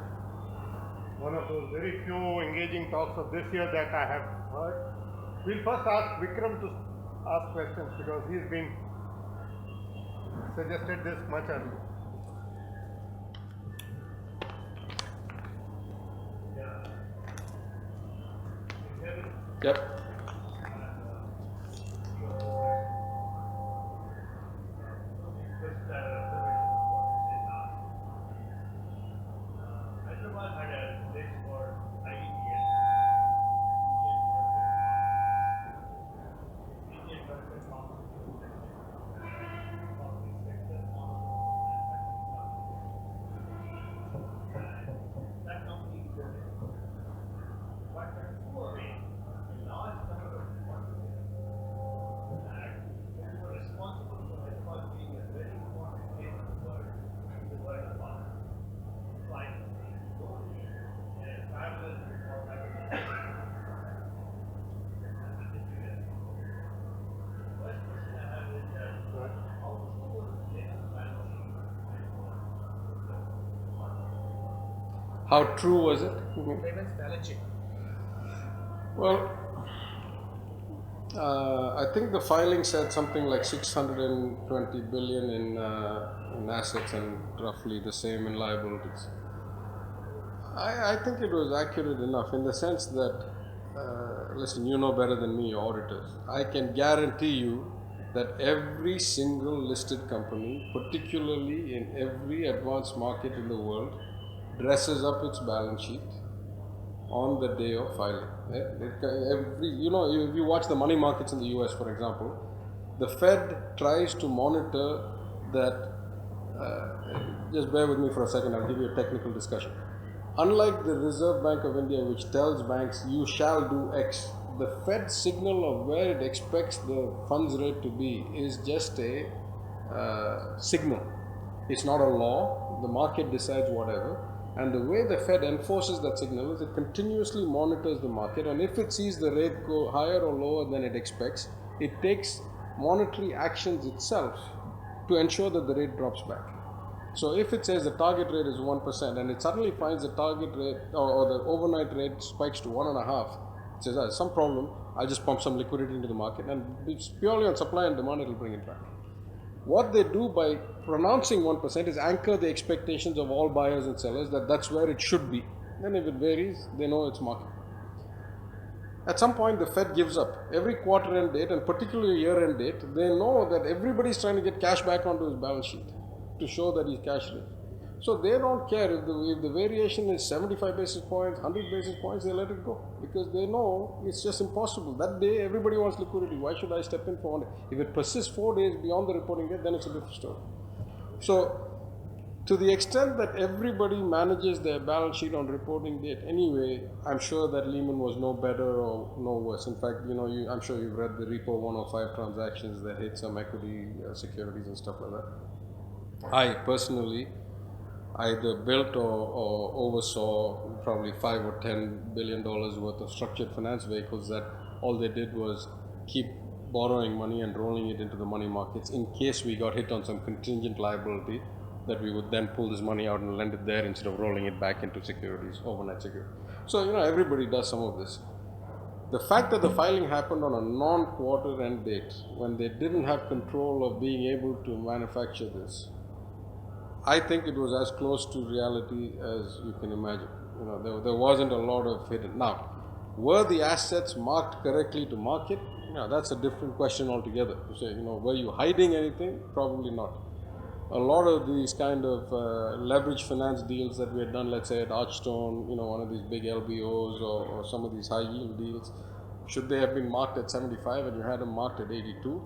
One of those very few engaging talks of this year that I have heard. We'll first ask Vikram to ask questions because he's been suggested this much earlier. Yep. Hyderabad had a place for IETS, Indian Government Pharmaceutical Sector, that company is good. But who are a large number of quantities that who were responsible for Hyderabad being a very important place in the world of art. Like travelers before that. First question I have is how true was Lehman's balance sheet? How true was it? Lehman's balance sheet. Well, I think the filing said something like 620 billion in assets and roughly the same in liabilities. I think it was accurate enough in the sense that, listen, you know better than me, auditors. I can guarantee you that every single listed company, particularly in every advanced market in the world, dresses up its balance sheet on the day of filing. If you watch the money markets in the US, for example, the Fed tries to monitor that. Just bear with me for a second, I'll give you a technical discussion. Unlike the Reserve Bank of India, which tells banks, you shall do X, the Fed signal of where it expects the funds rate to be is just a signal. It's not a law, the market decides whatever. And the way the Fed enforces that signal is it continuously monitors the market, and if it sees the rate go higher or lower than it expects, it takes monetary actions itself to ensure that the rate drops back. So if it says the target rate is 1% and it suddenly finds the target rate or the overnight rate spikes to 1.5, it says, there's some problem, I'll just pump some liquidity into the market, and it's purely on supply and demand, it'll bring it back. What they do by pronouncing 1% is anchor the expectations of all buyers and sellers that that's where it should be. Then if it varies, they know it's market. At some point, the Fed gives up. Every quarter end date, and particularly year end date, they know that everybody's trying to get cash back onto his balance sheet to show that he's cash rich. So they don't care if the variation is 75 basis points, 100 basis points, they let it go. Because they know it's just impossible. That day, everybody wants liquidity. Why should I step in for 1 day? If it persists 4 days beyond the reporting date, then it's a different story. So To the extent that everybody manages their balance sheet on reporting date anyway, I'm sure that Lehman was no better or no worse. In fact, I'm sure you've read the Repo 105 transactions that hit some equity securities and stuff like that. I personally either built or oversaw probably $5 or $10 billion worth of structured finance vehicles that all they did was keep borrowing money and rolling it into the money markets in case we got hit on some contingent liability, that we would then pull this money out and lend it there instead of rolling it back into securities, overnight securities. So, everybody does some of this. The fact that the filing happened on a non-quarter end date, when they didn't have control of being able to manufacture this, I think it was as close to reality as you can imagine. There wasn't a lot of hidden. Now, were the assets marked correctly to market? That's a different question altogether. You say, were you hiding anything? Probably not. A lot of these kind of leverage finance deals that we had done, let's say at Archstone, one of these big LBOs or some of these high yield deals, should they have been marked at 75 and you had them marked at 82?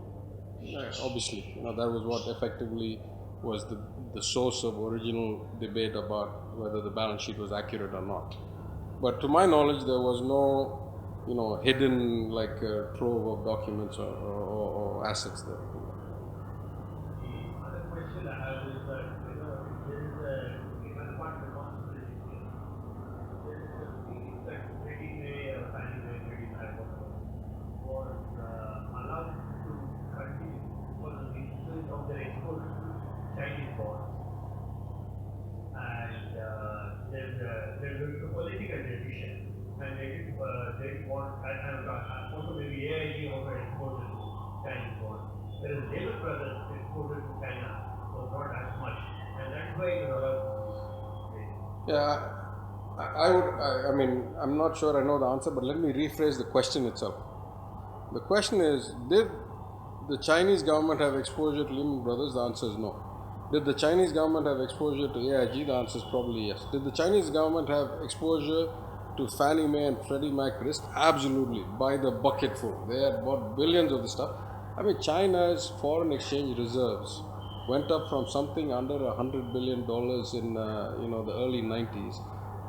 Obviously, that was what effectively was the source of original debate about whether the balance sheet was accurate or not. But to my knowledge, there was no, hidden like trove of documents or assets there. The other question I have is that, there is a part responsibility here. There is a feeling that Freddie May or Fannie Mae, Freddie Mac was allowed to continue because of the influence of their exposure to Chinese bonds. And there's a political decision, and they want, and also maybe AIG also exposure to Chinese bonds. Whereas Lehman Brothers exposure to China was not as much, and that's why it was allowed. Yeah, I'm not sure I know the answer, but let me rephrase the question itself. The question is, did the Chinese government have exposure to Lehman Brothers? The answer is no. Did the Chinese government have exposure to AIG? The answer is probably yes. Did the Chinese government have exposure to Fannie Mae and Freddie Mac risk? Absolutely, by the bucketful. They had bought billions of the stuff. China's foreign exchange reserves went up from something under $100 billion in the early 90s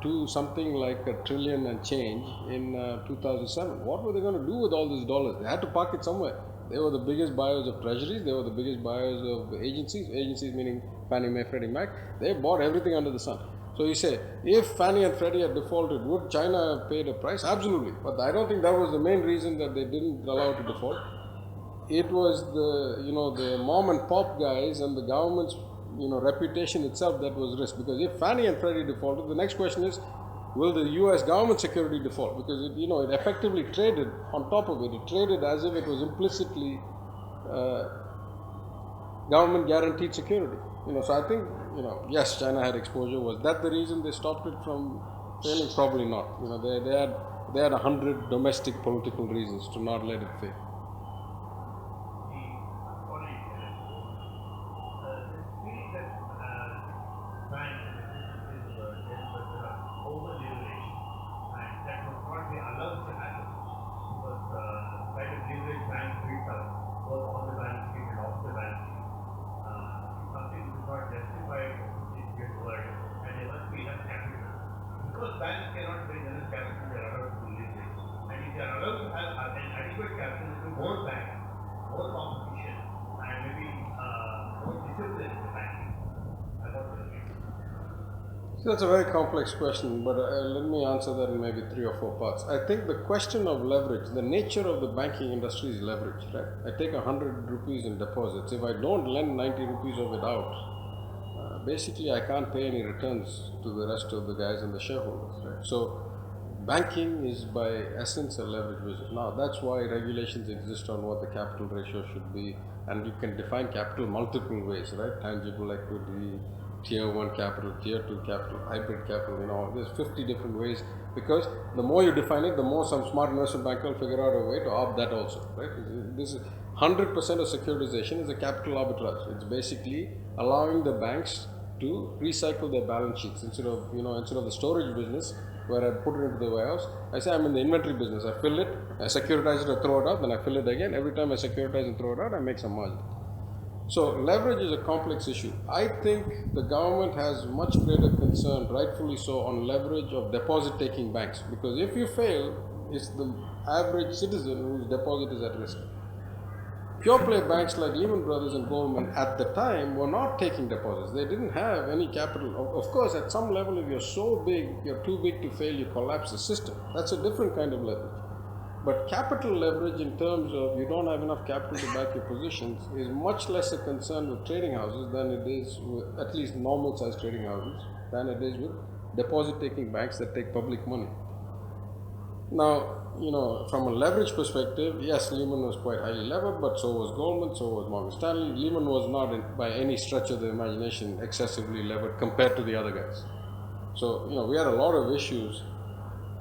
to something like $1 trillion and change in 2007. What were they going to do with all these dollars? They had to park it somewhere. They were the biggest buyers of treasuries. They were the biggest buyers of agencies. Agencies meaning Fannie Mae, Freddie Mac. They bought everything under the sun. So you say, if Fannie and Freddie had defaulted, would China have paid a price? Absolutely. But I don't think that was the main reason that they didn't allow it to default. It was the mom and pop guys and the government's reputation itself that was risk. Because if Fannie and Freddie defaulted, the next question is, will the US government security default? Because it effectively traded on top of it. It traded as if it was implicitly government guaranteed security. So I think, yes, China had exposure. Was that the reason they stopped it from failing? Probably not. They had 100 domestic political reasons to not let it fail. That's a very complex question, but let me answer that in maybe 3 or 4 parts. I think the question of leverage, the nature of the banking industry is leverage, right? I take 100 rupees in deposits. If I don't lend 90 rupees of it out, basically I can't pay any returns to the rest of the guys and the shareholders, right? So banking is by essence a leverage business. Now that's why regulations exist on what the capital ratio should be, and you can define capital multiple ways, right? Tangible equity, Tier 1 capital, Tier 2 capital, hybrid capital, there's 50 different ways, because the more you define it, the more some smart investment banker will figure out a way to opt that also, right? This is 100% of securitization is a capital arbitrage. It's basically allowing the banks to recycle their balance sheets instead of the storage business where I put it into the warehouse. I say I'm in the inventory business. I fill it, I securitize it, I throw it out, then I fill it again. Every time I securitize and throw it out, I make some margin. So leverage is a complex issue. I think the government has much greater concern, rightfully so, on leverage of deposit-taking banks, because if you fail, it's the average citizen whose deposit is at risk. Pure play banks like Lehman Brothers and Goldman at the time were not taking deposits. They didn't have any capital. Of course, at some level, if you're so big, you're too big to fail, you collapse the system. That's a different kind of leverage. But capital leverage in terms of you don't have enough capital to back your positions is much less a concern with trading houses than it is with at least normal sized trading houses than it is with deposit taking banks that take public money. Now, from a leverage perspective, yes, Lehman was quite highly levered, but so was Goldman, so was Morgan Stanley. Lehman was not by any stretch of the imagination excessively levered compared to the other guys. So, we had a lot of issues,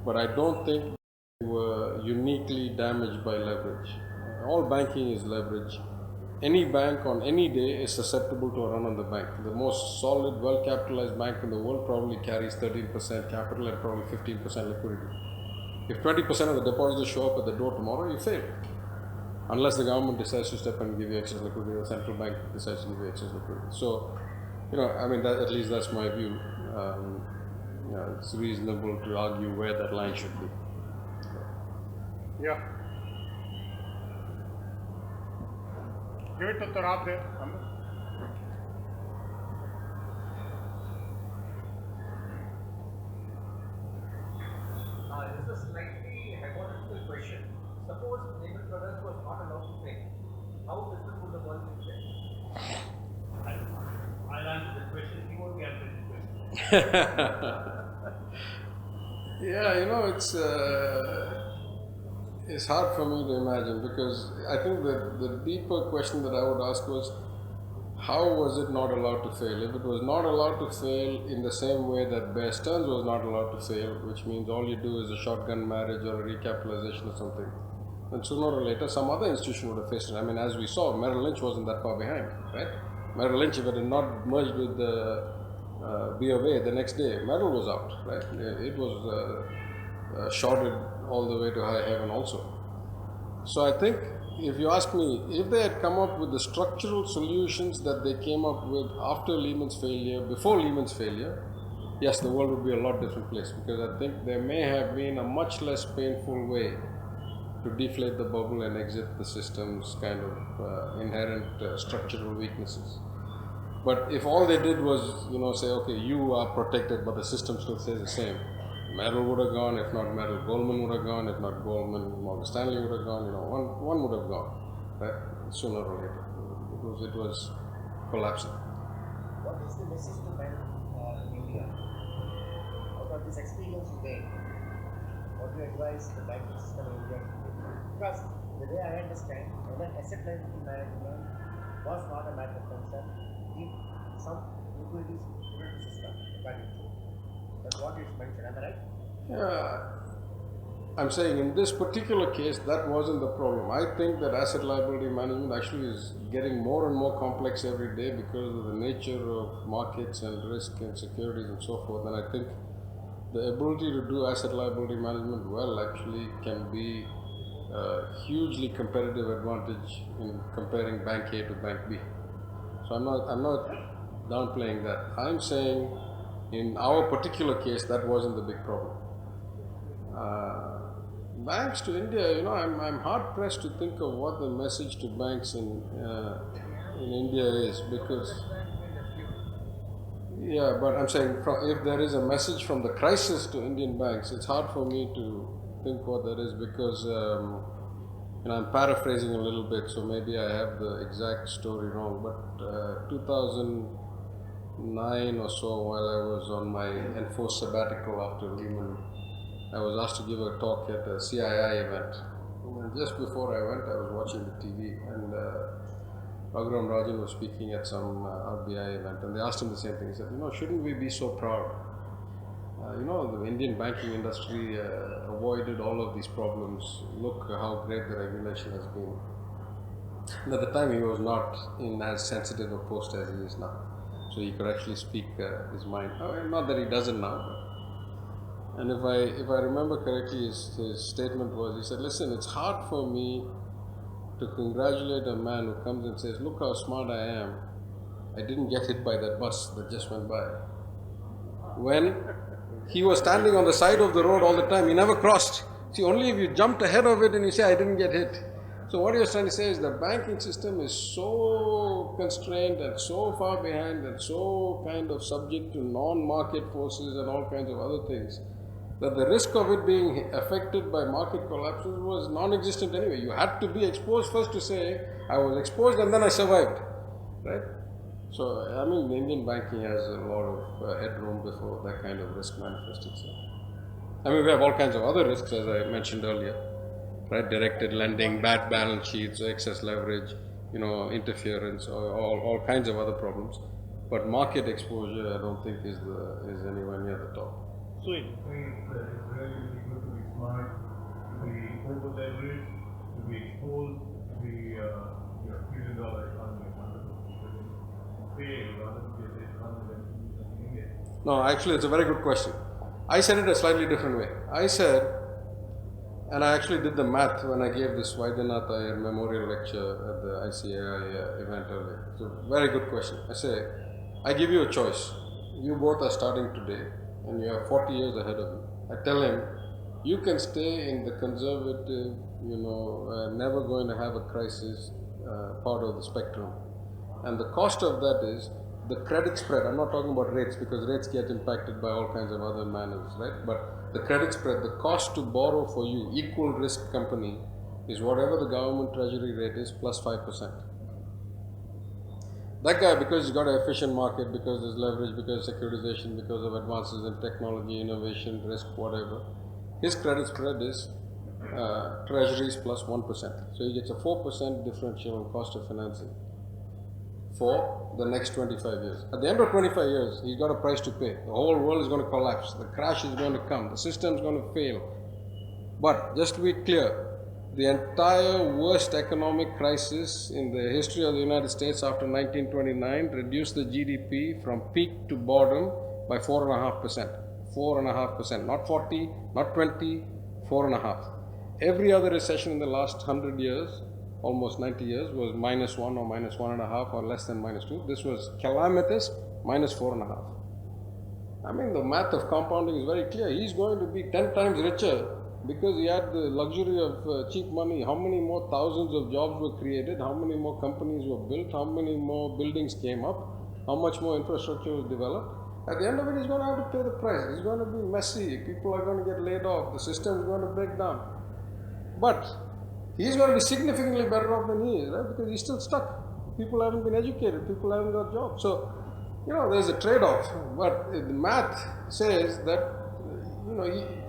but I don't think we were uniquely damaged by leverage. All banking is leverage. Any bank on any day is susceptible to a run on the bank. The most solid, well-capitalized bank in the world probably carries 13% capital and probably 15% liquidity. If 20% of the depositors show up at the door tomorrow, you fail. Unless the government decides to step in and give you excess liquidity, or the central bank decides to give you excess liquidity. So, at least that's my view. It's reasonable to argue where that line should be. Yeah. Give it to Tarab there. This is a slightly hypothetical question. Suppose Lehman Brothers was not allowed to fail. How different would the world be then? I'll answer the question. He won't be answering the question. It's hard for me to imagine, because I think that the deeper question that I would ask was, how was it not allowed to fail? If it was not allowed to fail in the same way that Bear Stearns was not allowed to fail, which means all you do is a shotgun marriage or a recapitalization or something, then sooner or later some other institution would have faced it. As we saw, Merrill Lynch wasn't that far behind, right? Merrill Lynch, if it had not merged with the B of A the next day, Merrill was out, right? It was shorted all the way to high heaven also. So I think, if you ask me, if they had come up with the structural solutions that they came up with after Lehman's failure, before Lehman's failure, yes, the world would be a lot different place, because I think there may have been a much less painful way to deflate the bubble and exit the system's kind of inherent structural weaknesses. But if all they did was, say, okay, you are protected, but the system still stays the same, Merrill would have gone. If not Merrill, Goldman would have gone. If not Goldman, Morgan Stanley would have gone. One would have gone, right? Sooner or later, because it was collapsing. What is the message to men in India out of this experience you gained? What do you advise the banking system in India to do? Because the way I understand, when asset liability management was not a matter of concern, if some liquidity is given to system, according to that's what is mentioned, am I right? Yeah, I'm saying in this particular case, that wasn't the problem. I think that asset liability management actually is getting more and more complex every day because of the nature of markets and risk and securities and so forth. And I think the ability to do asset liability management well actually can be a hugely competitive advantage in comparing bank A to bank B. So I'm not downplaying that. I'm saying, in our particular case, that wasn't the big problem. Banks to India, I'm hard pressed to think of what the message to banks in India is, because but I'm saying, if there is a message from the crisis to Indian banks, it's hard for me to think what that is, because I'm paraphrasing a little bit, so maybe I have the exact story wrong, but 2009 or so, while I was on my enforced sabbatical after Lehman, I was asked to give a talk at a CII event. And just before I went, I was watching the TV, and Raghuram Rajan was speaking at some RBI event, and they asked him the same thing. He said, shouldn't we be so proud? The Indian banking industry avoided all of these problems. Look how great the regulation has been. And at the time, he was not in as sensitive a post as he is now. So he could actually speak his mind. Not that he doesn't now, but. And if I remember correctly, his statement was, he said, listen, it's hard for me to congratulate a man who comes and says, "Look how smart I am. I didn't get hit by that bus that just went by." When he was standing on the side of the road all the time, he never crossed. See, only if you jumped ahead of it and you say, "I didn't get hit." So what he was trying to say is the banking system is so constrained and so far behind and so kind of subject to non-market forces and all kinds of other things that the risk of it being affected by market collapses was non-existent anyway. You had to be exposed first to say, "I was exposed and then I survived," right? So, I mean, Indian banking has a lot of headroom before that kind of risk manifests itself. I mean, we have all kinds of other risks, as I mentioned earlier, right? Directed lending, bad balance sheets, excess leverage, interference, all kinds of other problems. But market exposure, I don't think is anywhere near the top. Swing. I mean, it's really good to be smart, to be over leveraged, to be exposed, to be $1 trillion economy, fail rather than get the economy than India. No, actually, it's a very good question. I said it a slightly different way. I said, and I actually did the math when I gave this Vaidyanatha Iyer memorial lecture at the ICAI event earlier. It's a very good question. I say, I give you a choice. You both are starting today and you have 40 years ahead of you. I tell him, you can stay in the conservative, never going to have a crisis part of the spectrum. And the cost of that is the credit spread. I'm not talking about rates because rates get impacted by all kinds of other manners, right? But the credit spread, the cost to borrow for you, equal risk company, is whatever the government treasury rate is plus 5%. That guy, because he's got an efficient market, because there's leverage, because securitization, because of advances in technology, innovation, risk, whatever, his credit spread is treasuries plus 1%. So he gets a 4% differential in cost of financing for the next 25 years. At the end of 25 years, he's got a price to pay. The whole world is going to collapse. The crash is going to come. The system is going to fail. But just to be clear, the entire worst economic crisis in the history of the United States after 1929 reduced the GDP from peak to bottom by 4.5%. 4.5%, not 40, not 20, 4.5. Every other recession in the last 100 years, almost 90 years, was -1 or -1.5 or less than -2. This was calamitous, -4.5. I mean, the math of compounding is very clear. He's going to be 10 times richer because he had the luxury of cheap money. How many more thousands of jobs were created? How many more companies were built? How many more buildings came up? How much more infrastructure was developed? At the end of it, he's going to have to pay the price. It's going to be messy. People are going to get laid off. The system is going to break down. But he's going to be significantly better off than he is, right? Because he's still stuck. People haven't been educated. People haven't got jobs. So, there's a trade-off. But the math says that,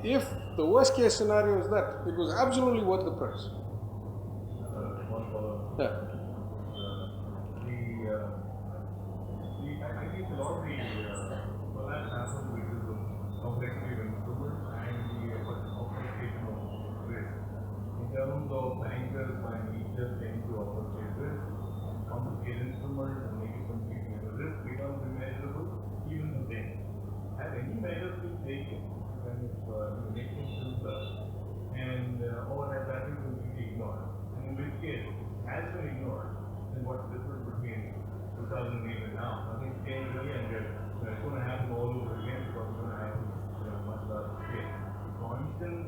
if the worst-case scenario is that, it was absolutely worth the price. One follow-up. Yeah. I think a lot of the collapse happened because of complexity of instruments and the obfuscation of risk. In terms of bankers finally just trying to obfuscate risk, complicate instruments and make it completely the risk becomes immeasurable even today. Have any measures been taken to kind of make things simpler and or has that been completely ignored? And in which case, has been ignored, then what's the difference between 2008 and now? Nothing's changed really, and it's going to happen all over again because it's going to happen much larger scale. For instance,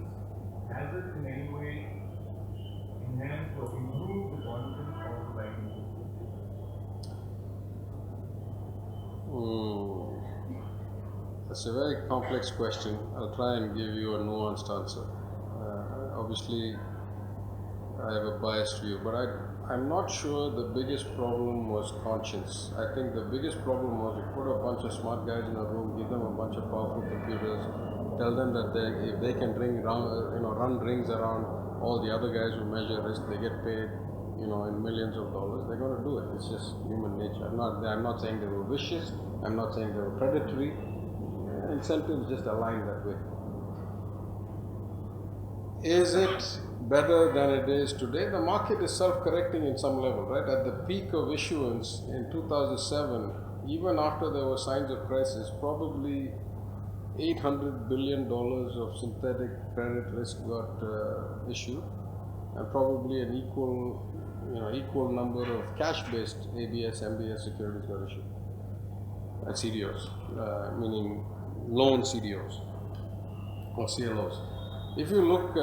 has it in any way enhanced or improved the confidence of the banking system? That's a very complex question. I'll try and give you a nuanced answer. Obviously, I have a biased view, but I'm not sure the biggest problem was conscience. I think the biggest problem was you put a bunch of smart guys in a room, give them a bunch of powerful computers, tell them that if they can run rings around all the other guys who measure risk, they get paid, in millions of dollars. They're going to do it. It's just human nature. I'm not saying they were vicious. I'm not saying they were predatory. Incentives just align that way. Is it better than it is today? The market is self-correcting in some level, right? At the peak of issuance in 2007, even after there were signs of crisis, probably $800 billion of synthetic credit risk got issued, and probably an equal equal number of cash-based ABS, MBS securities got issued at CDOs, meaning loan CDOs or CLOs. If you look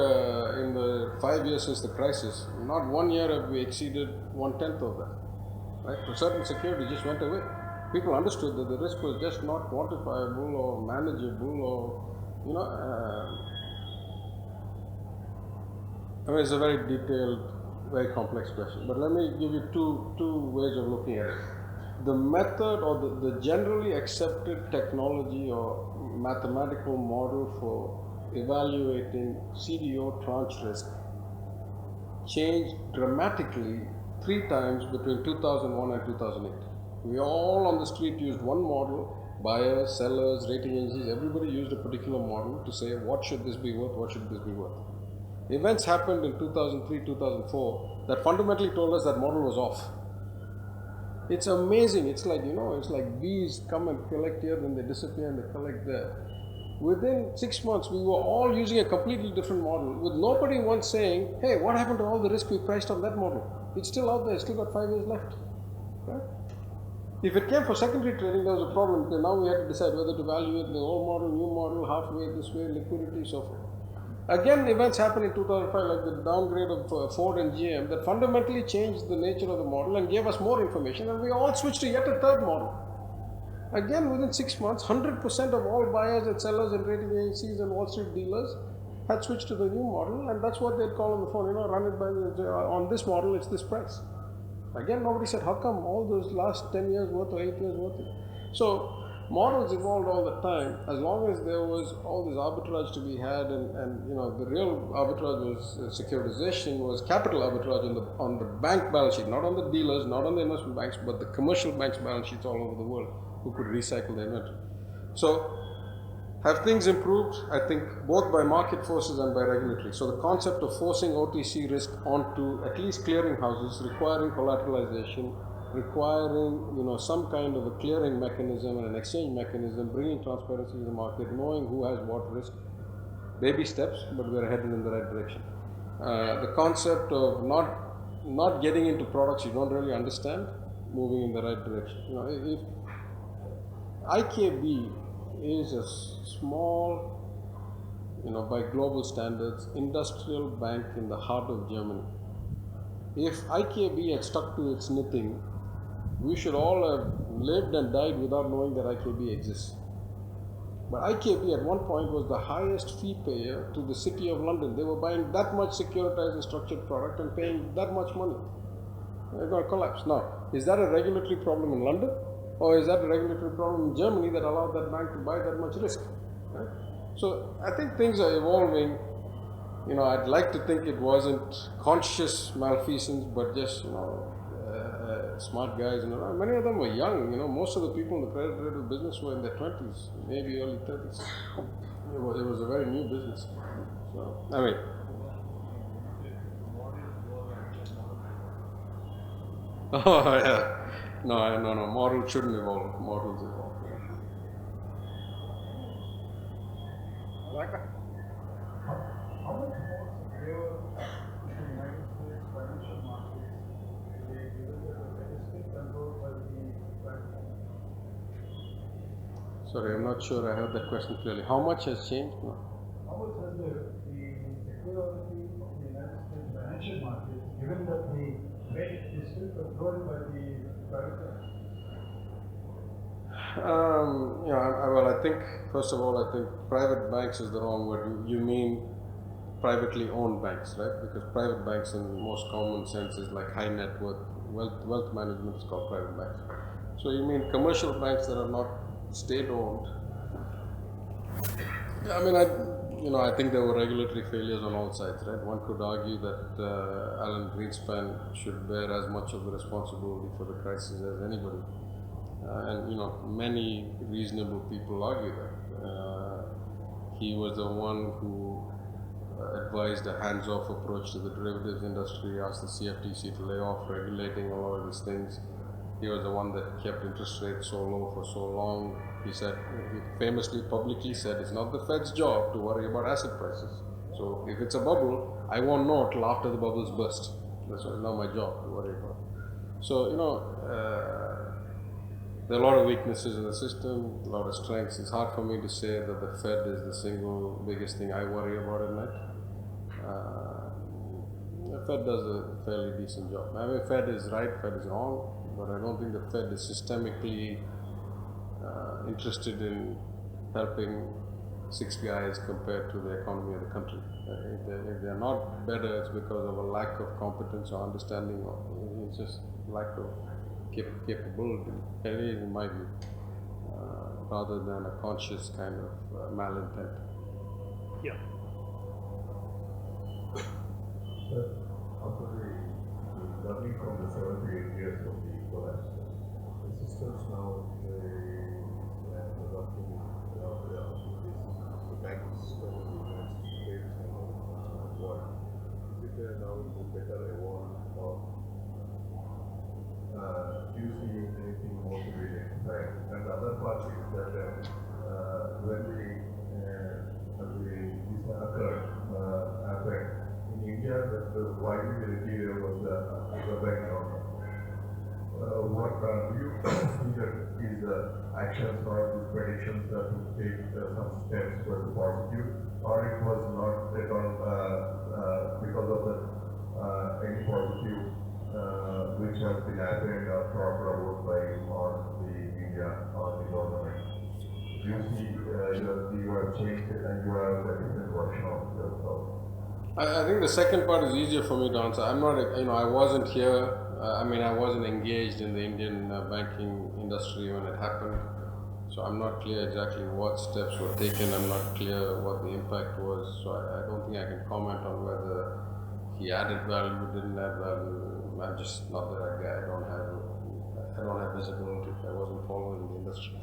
in the 5 years since the crisis, not 1 year have we exceeded 1/10 of that. Right? For certain securities just went away. People understood that the risk was just not quantifiable or manageable, or I mean, it's a very detailed, very complex question. But let me give you two ways of looking at it. The method or the generally accepted technology or mathematical model for evaluating CDO tranche risk changed dramatically 3 times between 2001 and 2008. We all on the street used one model. Buyers, sellers, rating agencies, everybody used a particular model to say what should this be worth, what should this be worth. Events happened in 2003, 2004 that fundamentally told us that model was off. It's amazing. It's like, it's like bees come and collect here, then they disappear and they collect there. Within 6 months, we were all using a completely different model with nobody once saying, hey, what happened to all the risk we priced on that model? It's still out there, it's still got 5 years left. Right? If it came for secondary trading, there was a problem because now we had to decide whether to evaluate the old model, new model, halfway, this way, liquidity, so forth. Again, events happened in 2005, like the downgrade of Ford and GM, that fundamentally changed the nature of the model and gave us more information, and we all switched to yet a third model. Again, within 6 months, 100% of all buyers and sellers and rating agencies and Wall Street dealers had switched to the new model, and that's what they'd call on the phone, run it by on this model, it's this price. Again, nobody said, how come all those last 10 years worth or 8 years worth? So, models evolved all the time. As long as there was all this arbitrage to be had, and the real arbitrage was securitization, was capital arbitrage on the bank balance sheet, not on the dealers, not on the investment banks, but the commercial banks' balance sheets all over the world who could recycle the inventory. So, have things improved? I think both by market forces and by regulatory. So the concept of forcing OTC risk onto at least clearing houses, requiring collateralization, requiring some kind of a clearing mechanism and an exchange mechanism, bringing transparency to the market, knowing who has what risk. Baby steps, but we're headed in the right direction. The concept of not getting into products you don't really understand, moving in the right direction. If IKB is a small, by global standards, industrial bank in the heart of Germany. If IKB had stuck to its knitting, we should all have lived and died without knowing that IKB exists. But IKB at one point was the highest fee payer to the City of London. They were buying that much securitized and structured product and paying that much money. They're going to collapse. Now, is that a regulatory problem in London? Or is that a regulatory problem in Germany that allowed that bank to buy that much risk? Right? So I think things are evolving. I'd like to think it wasn't conscious malfeasance, but just smart guys. Many of them were young. Most of the people in the credit derivative business were in their 20s, maybe early 30s. It was a very new business. So I mean. Oh yeah. No. Models shouldn't evolve. Models evolve. How much more secure is the United States financial markets today, given that the is still controlled by the private banks? Sorry, I'm not sure I heard that question clearly. How much has changed? No. How much has the security of the United States financial markets, given that the Fed is still controlled by the private banks? Well, I think, first of all, private banks is the wrong word. You mean privately owned banks, right? Because private banks in most common sense is like high net worth, wealth management is called private banks. So you mean commercial banks that are not state owned? I mean, I think there were regulatory failures on all sides, right? One could argue that Alan Greenspan should bear as much of the responsibility for the crisis as anybody. Many reasonable people argue that. He was the one who advised a hands-off approach to the derivatives industry, asked the CFTC to lay off regulating a lot of these things. He was the one that kept interest rates so low for so long. He famously publicly said, it's not the Fed's job to worry about asset prices. So if it's a bubble, I won't know till after the bubbles burst. That's not my job to worry about. So, there are a lot of weaknesses in the system, a lot of strengths. It's hard for me to say that the Fed is the single biggest thing I worry about at night. The Fed does a fairly decent job. I mean, Fed is right, Fed is wrong, but I don't think the Fed is systemically interested in helping 6 guys compared to the economy of the country. If they're not better, it's because of a lack of competence or understanding, or it's just lack of capability, in my view, rather than a conscious kind of malintent. Yeah. After the learning from the 7 to 8 years of the collapse, the systems now adopting the banking system in the United States and world. Is it now better evolved, or do you see anything more to be expected? And the other part is that when this occurred, happened, in India, the widely received was the background. What do you see that is actions or these predictions that would take some steps for the positive, or it was not at all because of the any positive which has been happened or talked about by on the media or the government? Do you see you have changed it and you have a different version of yourself? I think the second part is easier for me to answer. I'm not, I wasn't here. I wasn't engaged in the Indian banking industry when it happened. So I'm not clear exactly what steps were taken. I'm not clear what the impact was. So I don't think I can comment on whether he added value, didn't add value. I'm just not that guy. I don't have visibility. I wasn't following the industry.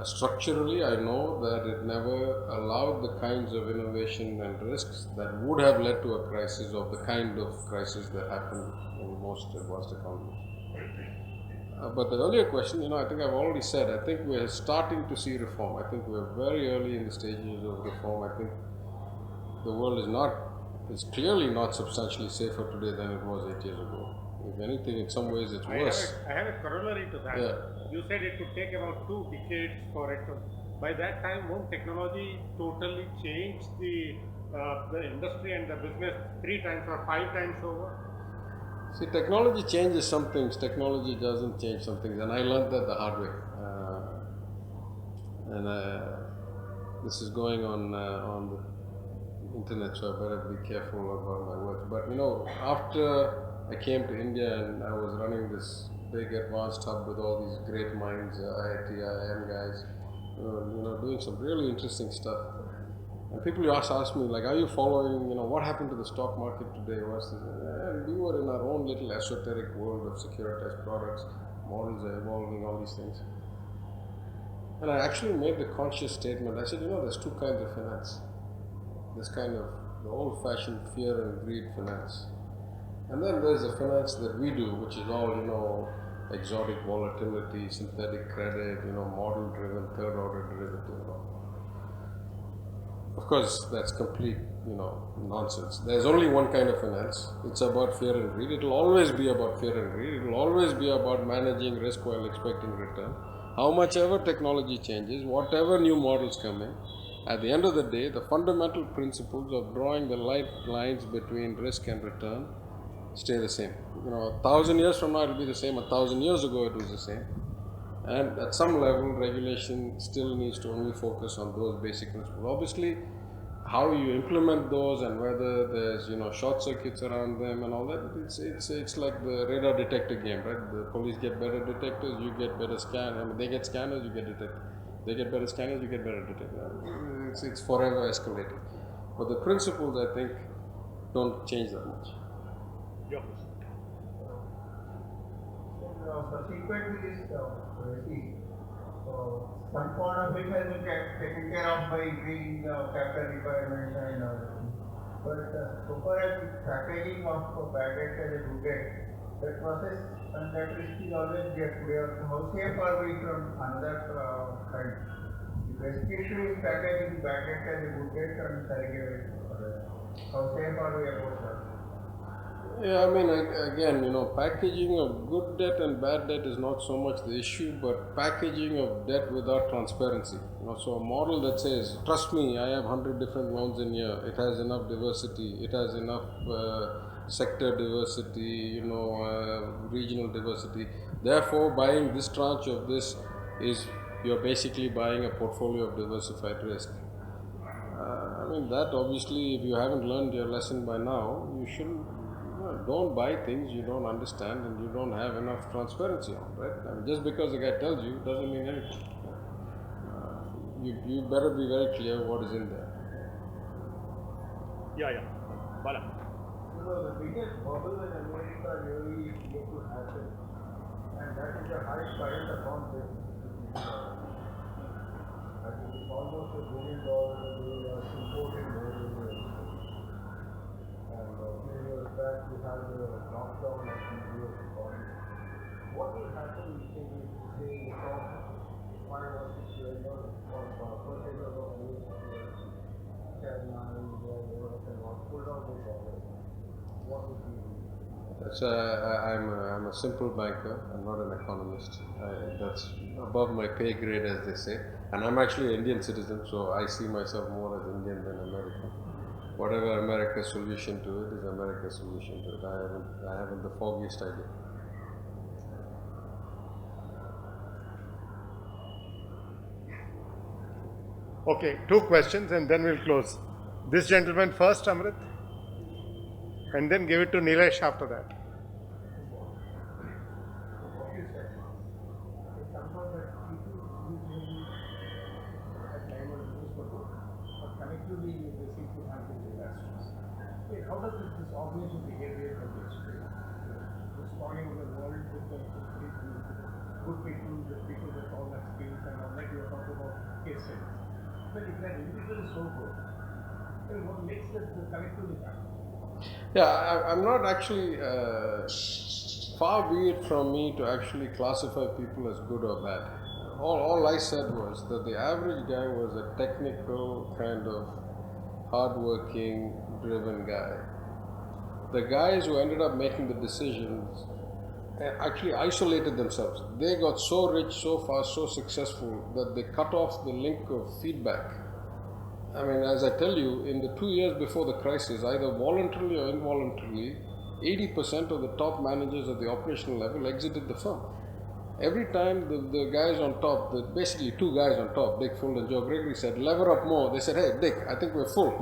Structurally, I know that it never allowed the kinds of innovation and risks that would have led to a crisis of the kind of crisis that happened in most advanced economies. But the earlier question, I think I've already said, I think we're starting to see reform. I think we're very early in the stages of reform. I think the world is clearly not substantially safer today than it was 8 years ago. If anything, in some ways, it's worse. I have a corollary to that. Yeah. You said it could take about 2 decades for it to. By that time, won't technology totally change the industry and the business 3 times or 5 times over? See, technology changes some things. Technology doesn't change some things, and I learned that the hard way. This is going on the internet, so I better be careful about my words. But after I came to India and I was running this big advanced hub with all these great minds, IIT, IIM guys, doing some really interesting stuff. And people ask me, like, are you following, what happened to the stock market today? And we were in our own little esoteric world of securitized products, models are evolving, all these things. And I actually made the conscious statement, I said, there's 2 kinds of finance. There's kind of the old-fashioned fear and greed finance. And then there's the finance that we do, which is all, exotic volatility, synthetic credit, model-driven, third-order derivative. Of course, that's complete, nonsense. There's only one kind of finance. It's about fear and greed. It'll always be about fear and greed. It'll always be about managing risk while expecting return. How much ever technology changes, whatever new models come in, at the end of the day, the fundamental principles of drawing the light lines between risk and return stay the same. 1,000 years from now, it'll be the same. 1,000 years ago, it was the same. And at some level, regulation still needs to only focus on those basic principles. Obviously, how you implement those and whether there's short circuits around them and all that, it's like the radar detector game, right? The police get better detectors, you get better scanners. They get scanners, you get detectors. They get better scanners, you get better detectors. It's forever escalating. But the principles, I think, don't change that much. Yeah. Subsequent to this policy, some part of it has been taken care of by increasing capital requirements and but so far as the packaging of bad debt as a good debt, that process and that risk is always there today. How safe are we from another kind? The best issue is packaging bad debt as a good debt and surrogate. How safe are we about that? Yeah, I mean, again, packaging of good debt and bad debt is not so much the issue, but packaging of debt without transparency. So a model that says, "Trust me, I have 100 different loans in here. It has enough diversity. It has enough sector diversity. Regional diversity. Therefore, buying this tranche of this is you're basically buying a portfolio of diversified risk." I mean, that obviously, if you haven't learned your lesson by now, you shouldn't. Don't buy things you don't understand and you don't have enough transparency on, right? I mean, just because the guy tells you doesn't mean anything. You better be very clear what is in there. Yeah. Bala. The biggest bubble in America really yet to happen, and that is the high current account business. I think it's almost $1 billion a day imported more. And a few years back we had the lockdown of the US economy. What will happen if we say the top 5 or 6 years of purchasers of US China, India, Europe and all pulled out this dollars? What would be? I'm a simple banker. I'm not an economist. That's above my pay grade, as they say. And I'm actually an Indian citizen, so I see myself more as Indian than American. Whatever America's solution to it is America's solution to it. I haven't the foggiest idea. Okay, 2 questions and then we'll close. This gentleman first, Amrit, and then give it to Nilesh after that. What you said, it's something that people usually at time of use for good, but collectively they seem to have been disasters. Okay, how does this organization behavior can be explained? Responding to the world with the good people, the people with all that skills and all that you are talking about case studies. But if that individual is so good, then what makes the collectively happen? Yeah, I'm not actually, far be it from me to actually classify people as good or bad. All I said was that the average guy was a technical, kind of hardworking, driven guy. The guys who ended up making the decisions actually isolated themselves. They got so rich, so fast, so successful that they cut off the link of feedback. I mean, as I tell you, in the 2 years before the crisis, either voluntarily or involuntarily, 80% of the top managers at the operational level exited the firm. Every time the guys on top, basically 2 guys on top, Dick Full and Joe Gregory, said, "Lever up more." They said, "Hey, Dick, I think we're full."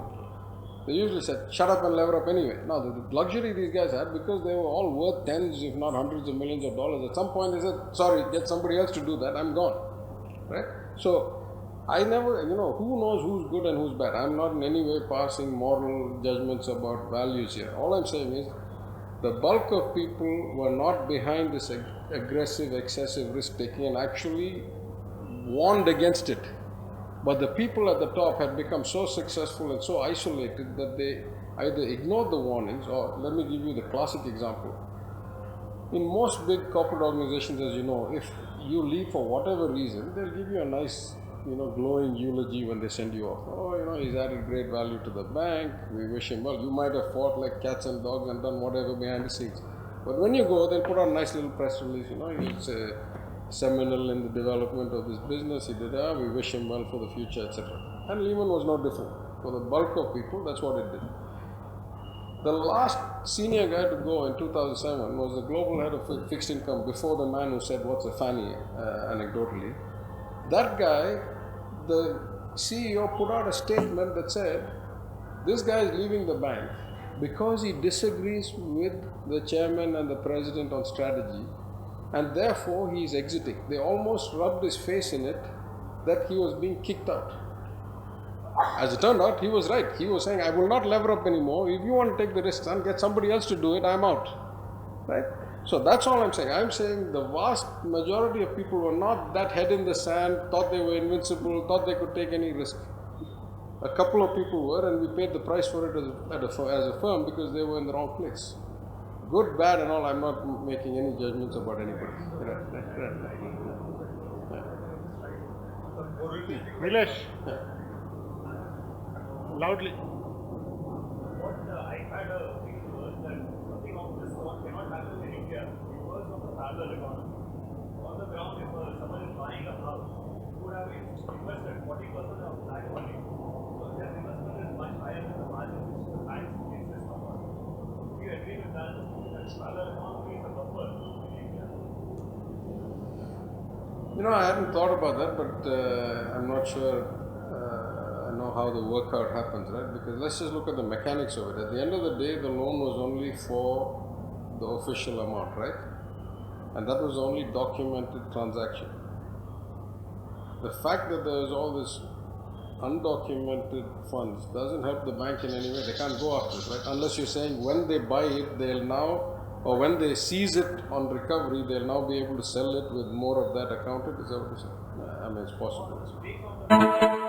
They usually said, "Shut up and lever up anyway." Now, the luxury these guys had, because they were all worth tens, if not hundreds of millions of dollars, at some point they said, "Sorry, get somebody else to do that, I'm gone." Right? So, I never, who knows who's good and who's bad. I'm not in any way passing moral judgments about values here. All I'm saying is, the bulk of people were not behind this aggressive, excessive risk-taking and actually warned against it. But the people at the top had become so successful and so isolated that they either ignored the warnings, or let me give you the classic example. In most big corporate organizations, as you know, if you leave for whatever reason, they'll give you a nice, glowing eulogy when they send you off. "Oh, he's added great value to the bank. We wish him well." You might have fought like cats and dogs and done whatever behind the scenes. But when you go, they'll put out a nice little press release, he's seminal in the development of this business. He did that. We wish him well for the future, etc. And Lehman was no different. For the bulk of people, that's what it did. The last senior guy to go in 2007 was the global head of fixed income, before the man who said, "What's a fanny?" Anecdotally. That guy, the CEO, put out a statement that said, "This guy is leaving the bank because he disagrees with the chairman and the president on strategy, and therefore he is exiting." They almost rubbed his face in it that he was being kicked out. As it turned out, he was right. He was saying, "I will not lever up anymore. If you want to take the risks and get somebody else to do it, I'm out." Right? So that's all I'm saying. I'm saying the vast majority of people were not that head in the sand, thought they were invincible, thought they could take any risk. A couple of people were, and we paid the price for it as a firm because they were in the wrong place. Good, bad and all, I'm not making any judgments about anybody. Nilesh, loudly. What I had a issue was that something of happens in India, it works on the parallel economy. On the ground, if someone is buying a house, you would have invested 40% of that money. So their investment is much higher than the margin which the banks insist upon. Do you agree with that? That parallel economy is a buffer in India. You know, I hadn't thought about that, but I'm not sure I know how the workout happens, right? Because let's just look at the mechanics of it. At the end of the day, the loan was only for the official amount, right? And that was only documented transaction. The fact that there is all this undocumented funds doesn't help the bank in any way. They can't go after it, right? Unless you're saying when they buy it, they'll now, or when they seize it on recovery, they'll now be able to sell it with more of that accounted. Is that what you're saying? I mean, it's possible. Speak on the